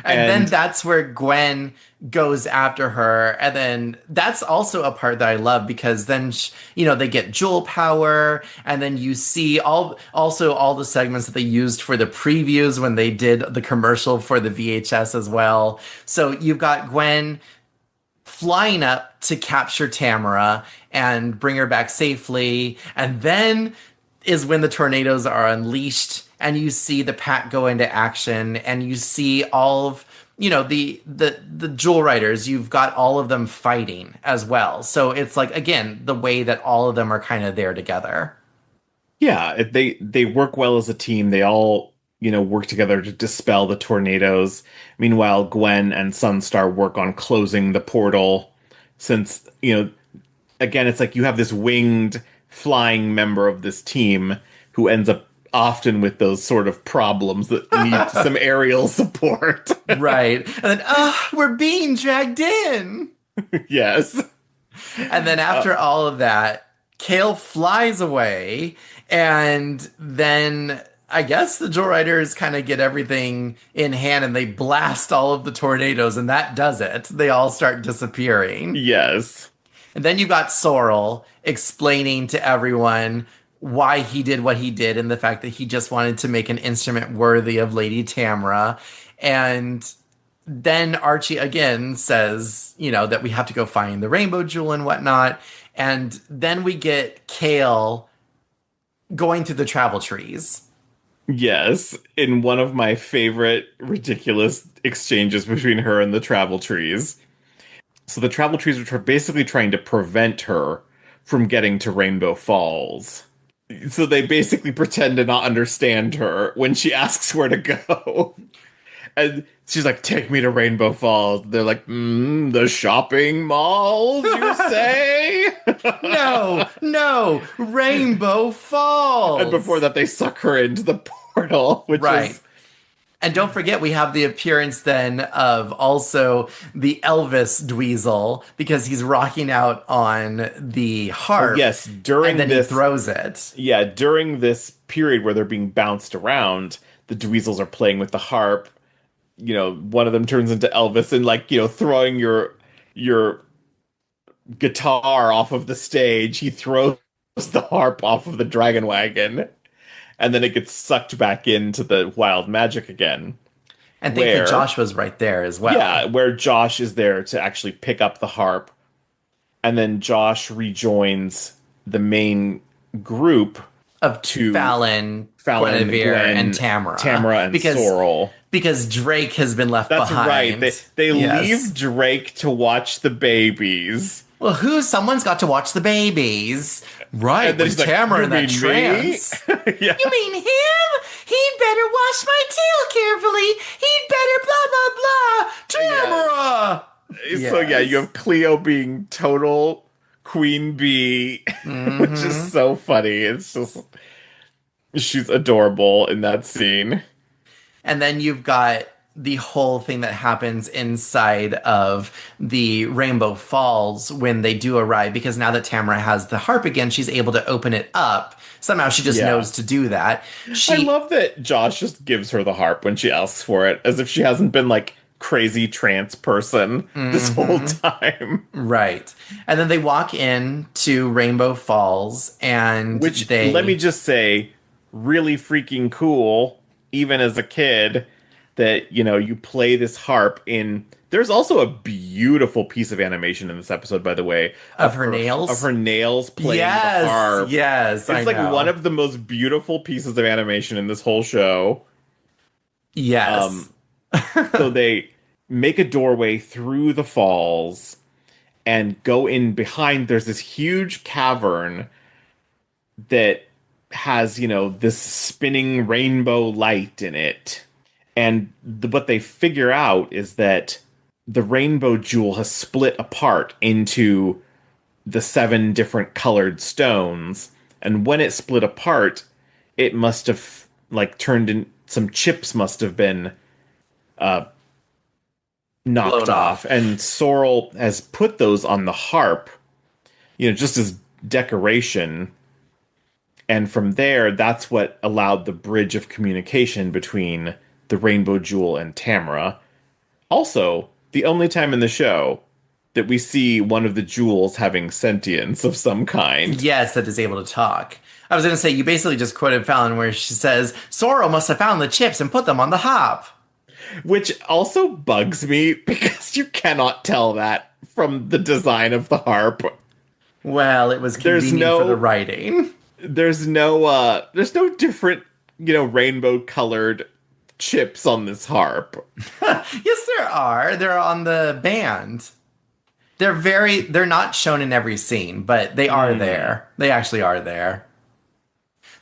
And then
And
that's where Gwen goes after her. And then that's also a part that I love because then, they get jewel power. And then you see all the segments that they used for the previews when they did the commercial for the VHS as well. So you've got Gwen flying up to capture Tamara and bring her back safely. And then is when the tornadoes are unleashed and you see the pack go into action and you see all of the jewel riders. You've got all of them fighting as well, so it's like, again, the way that all of them are kind of there together.
yeah, they work well as a team. They all, work together to dispel the tornadoes. Meanwhile, Gwen and Sunstar work on closing the portal since, again, it's like you have this winged flying member of this team who ends up often with those sort of problems that need some aerial support.
Right. And then, we're being dragged in.
Yes.
And then after all of that, Kale flies away, and then I guess the Jewel Riders kind of get everything in hand and they blast all of the tornadoes, and that does it. They all start disappearing.
Yes.
And then you got Sorrel explaining to everyone why he did what he did and the fact that he just wanted to make an instrument worthy of Lady Tamra. And then Archie again says, that we have to go find the rainbow jewel and whatnot. And then we get Kale going through the travel trees.
Yes, in one of my favorite ridiculous exchanges between her and the travel trees. So the travel trees, which are basically trying to prevent her from getting to Rainbow Falls. So they basically pretend to not understand her when she asks where to go. And she's like, take me to Rainbow Falls. They're like, the shopping malls, you say?
No, Rainbow Falls.
And before that, they suck her into the portal, which is...
And don't forget, we have the appearance then of also the Elvis Dweezil, because he's rocking out on the harp.
Oh, yes, during
and then
this...
he throws it.
Yeah, during this period where they're being bounced around, the Dweezils are playing with the harp. One of them turns into Elvis and, throwing your guitar off of the stage. He throws the harp off of the dragon wagon, and then it gets sucked back into the wild magic again.
And think that Josh was right there as well.
Yeah, where Josh is there to actually pick up the harp, and then Josh rejoins the main group
of Fallon, Gwenevere,
Gwen,
and Tamara.
Tamara and Sorrel.
Because Drake has been left behind.
That's right. They leave Drake to watch the babies.
Well, someone's got to watch the babies. Right, with Tamara in that trance.
Yeah.
You mean him? He'd better wash my tail carefully. He'd better blah, blah, blah. Tamara!
Yes. So yeah, you have Cleo being total queen bee, which is so funny. It's just... she's adorable in that scene.
And then you've got the whole thing that happens inside of the Rainbow Falls when they do arrive, because now that Tamara has the harp again, she's able to open it up. Somehow she just knows to do that.
I love that Josh just gives her the harp when she asks for it, as if she hasn't been like crazy trance person this whole time.
Right. And then they walk in to Rainbow Falls, and
let me just say, really freaking cool, even as a kid, that, you play this harp in... There's also a beautiful piece of animation in this episode, by the way.
Of her nails?
Of her nails playing the harp.
Yes,
it's like one of the most beautiful pieces of animation in this whole show.
Yes.
So they make a doorway through the falls and go in behind. There's this huge cavern that has, this spinning rainbow light in it. And what they figure out is that the rainbow jewel has split apart into the 7 different colored stones. And when it split apart, it must have, turned in... some chips must have been knocked off. And Sorrel has put those on the harp, just as decoration. And from there, that's what allowed the bridge of communication between the Rainbow Jewel and Tamara. Also, the only time in the show that we see one of the jewels having sentience of some kind.
Yes, that is able to talk. I was going to say, you basically just quoted Fallon where she says, Sorrel must have found the chips and put them on the hop.
Which also bugs me because you cannot tell that from the design of the harp.
Well, it was convenient for the writing.
There's no different, rainbow colored chips on this harp.
Yes, there are. They're on the band. They're not shown in every scene, but they are there. They actually are there.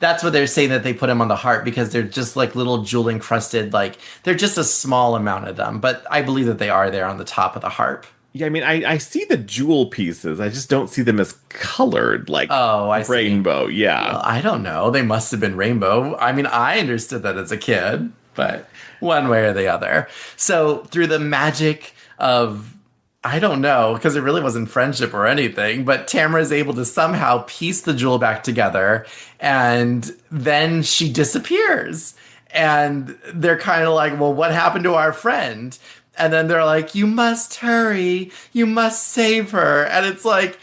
That's what they're saying, that they put them on the harp, because they're just like little jewel encrusted, like they're just a small amount of them, but I believe that they are there on the top of the harp.
Yeah, I mean, I see the jewel pieces. I just don't see them as colored, like
I
rainbow.
see.
Yeah.
Well, I don't know. They must have been rainbow. I mean, I understood that as a kid, but one way or the other. So through the magic of, I don't know, because it really wasn't friendship or anything, but Tamara is able to somehow piece the jewel back together, and then she disappears. And they're kind of like, well, what happened to our friend? And then they're like, you must hurry. You must save her. And it's like,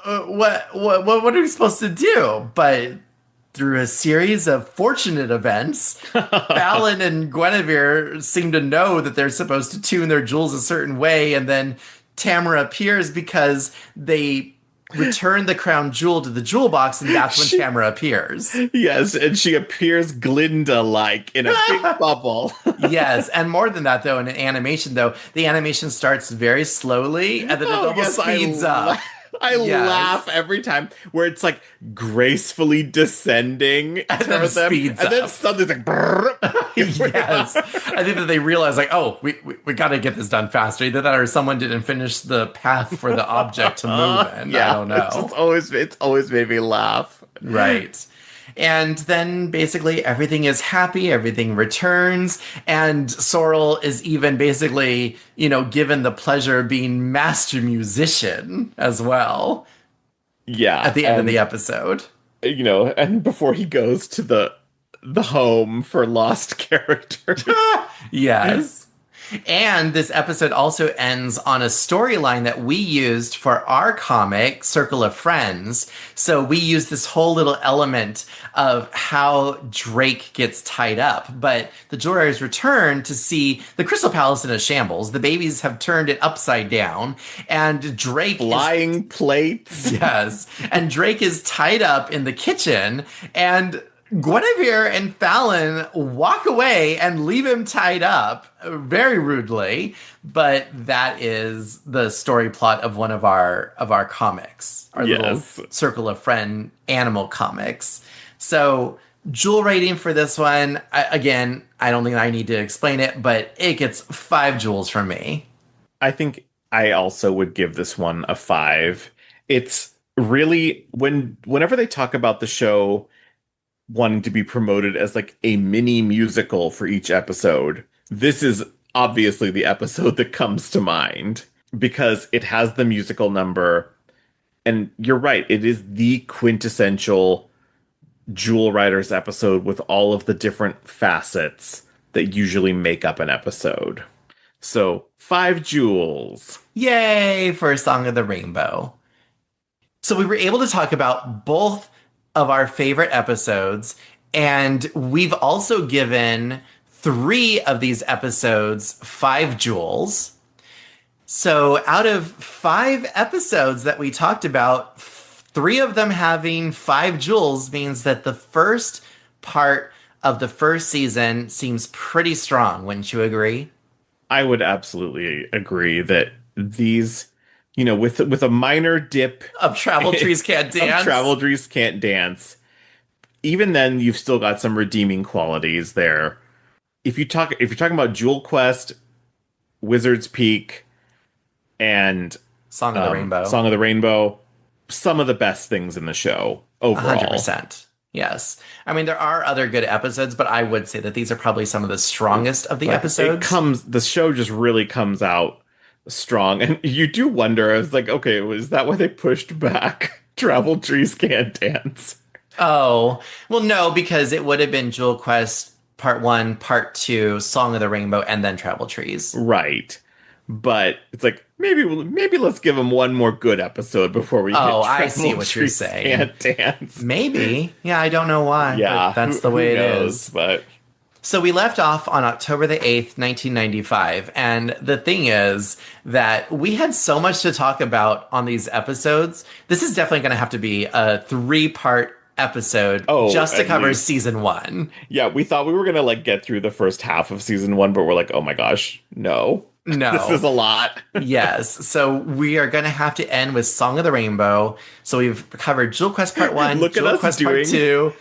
what are we supposed to do? But through a series of fortunate events, Fallon and Gwenevere seem to know that they're supposed to tune their jewels a certain way. And then Tamara appears because they return the crown jewel to the jewel box, and that's when Tamara appears.
Yes, and she appears Glinda-like in a big bubble.
Yes, and more than that, though, in an animation, though, the animation starts very slowly, and then it almost speeds up.
I laugh every time where it's like gracefully descending
and then speeds
and
up.
then suddenly it's like brrr.
Yes, I think that they realize, like, oh, we got to get this done faster. Either that or someone didn't finish the path for the object to move in.
Yeah,
I don't know.
It's always made me laugh.
Right. And then basically everything is happy, everything returns, and Sorrel is even basically, given the pleasure of being master musician as well.
Yeah.
At the end of the episode.
And before he goes to the home for lost characters.
Yes. And this episode also ends on a storyline that we used for our comic, Circle of Friends. So we use this whole little element of how Drake gets tied up. But the Jewel Riders return to see the Crystal Palace in a shambles. The babies have turned it upside down. And Drake
Flying plates.
Yes. And Drake is tied up in the kitchen. And Gwenevere and Fallon walk away and leave him tied up very rudely, but that is the story plot of one of our comics, our little Circle of Friend animal comics. So jewel rating for this one, again, I don't think I need to explain it, but it gets 5 jewels from me.
I think I also would give this one a 5. It's really, whenever they talk about the show wanting to be promoted as like a mini musical for each episode, this is obviously the episode that comes to mind because it has the musical number. And you're right, it is the quintessential Jewel Riders episode with all of the different facets that usually make up an episode. So 5 jewels.
Yay for Song of the Rainbow. So we were able to talk about both of our favorite episodes, and we've also given 3 of these episodes 5 jewels. So out of 5 episodes that we talked about, 3 of them having 5 jewels means that the first part of the first season seems pretty strong, wouldn't you agree?
I would absolutely agree that these, with a minor dip
of Travel Trees Can't Dance.
Travel Trees Can't Dance. Even then, you've still got some redeeming qualities there. If you're talking about Jewel Quest, Wizard's Peak, and
Song of the Rainbow,
some of the best things in the show overall.
100%. Yes. I mean, there are other good episodes, but I would say that these are probably some of the strongest of the episodes.
The show just really comes out strong. And you do wonder, I was like, okay, was that why they pushed back Travel Trees Can't Dance?
Oh, well, no, because it would have been Jewel Quest Part 1, Part 2, Song of the Rainbow, and then Travel Trees.
Right. But it's like maybe let's give him one more good episode before we
Oh,
hit
I
Travel
see what you're
Trees
saying.
Can't Dance.
Maybe. Yeah, I don't know why,
Yeah,
but that's the
who
way it
knows,
is.
But
So we left off on October the 8th, 1995. And the thing is that we had so much to talk about on these episodes. This is definitely going to have to be a 3-part episode just to
at
cover
least.
season 1.
Yeah, we thought we were gonna like get through the first half of season 1, but we're like, oh my gosh, no.
No.
This is a lot.
Yes. So we are going to have to end with Song of the Rainbow. So we've covered Jewel Quest Part 1,
Look at
Jewel
us
Quest Part 2.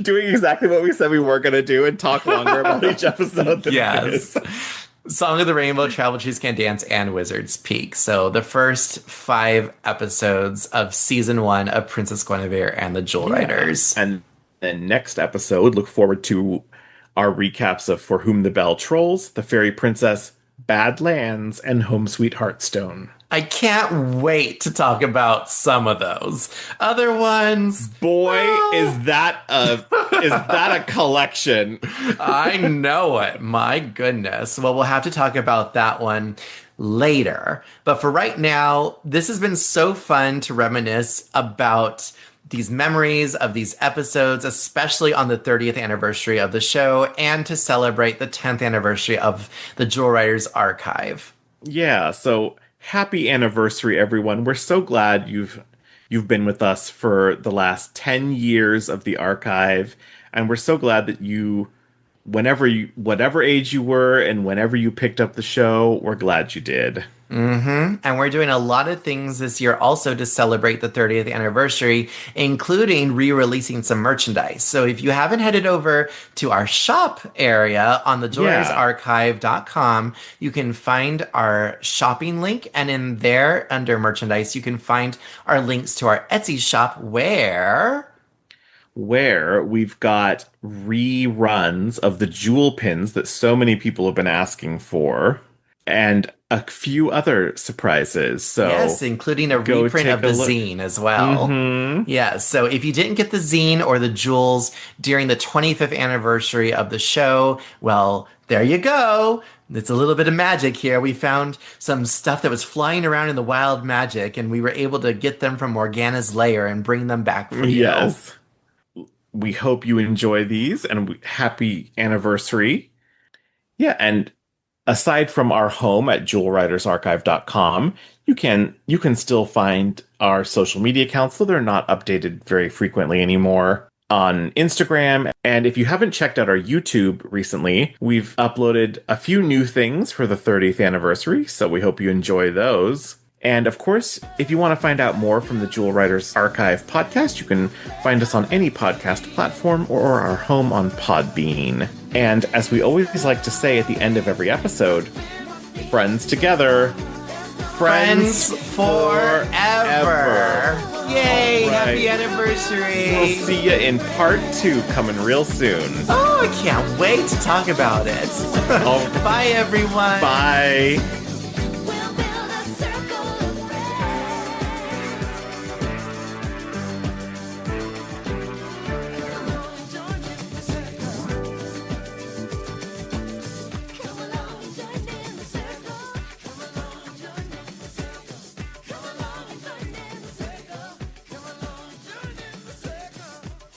Doing exactly what we said we were gonna do and talk longer about each episode than
Yes.
this.
Song of the Rainbow, Travel Trees Can Dance, and Wizard's Peak. So the first 5 episodes of season 1 of Princess Gwenevere and the Jewel Riders.
And then next episode, look forward to our recaps of For Whom the Bell Trolls, The Fairy Princess, Badlands, and Home Sweet Heartstone.
I can't wait to talk about some of those. Other ones,
Boy, is that a collection.
I know it. My goodness. Well, we'll have to talk about that one later. But for right now, this has been so fun to reminisce about these memories of these episodes, especially on the 30th anniversary of the show and to celebrate the 10th anniversary of the Jewel Riders archive.
Yeah, so happy anniversary, everyone. We're so glad you've been with us for the last 10 years of the archive, and we're so glad that whatever age you were and whenever you picked up the show, we're glad you did.
And we're doing a lot of things this year also to celebrate the 30th anniversary, including re-releasing some merchandise. So if you haven't headed over to our shop area on the jewelriesarchive.com, you can find our shopping link. And in there, under merchandise, you can find our links to our Etsy shop where
we've got reruns of the jewel pins that so many people have been asking for, and a few other surprises. So
yes, including a reprint of the zine as well.
Mm-hmm.
Yeah, so if you didn't get the zine or the jewels during the 25th anniversary of the show, well, there you go. It's a little bit of magic here. We found some stuff that was flying around in the wild magic, and we were able to get them from Morgana's lair and bring them back for you.
Yes. We hope you enjoy these, and happy anniversary. Yeah, and aside from our home at jewelridersarchive.com, you can still find our social media accounts, though they're not updated very frequently anymore, on Instagram. And if you haven't checked out our YouTube recently, we've uploaded a few new things for the 30th anniversary, so we hope you enjoy those. And of course, if you want to find out more from the Jewel Riders Archive podcast, you can find us on any podcast platform or our home on Podbean. And as we always like to say at the end of every episode, friends together, friends forever.
Yay,
All right.
happy anniversary.
We'll see you in part 2 coming real soon.
Oh, I can't wait to talk about it.
Oh.
Bye, everyone.
Bye.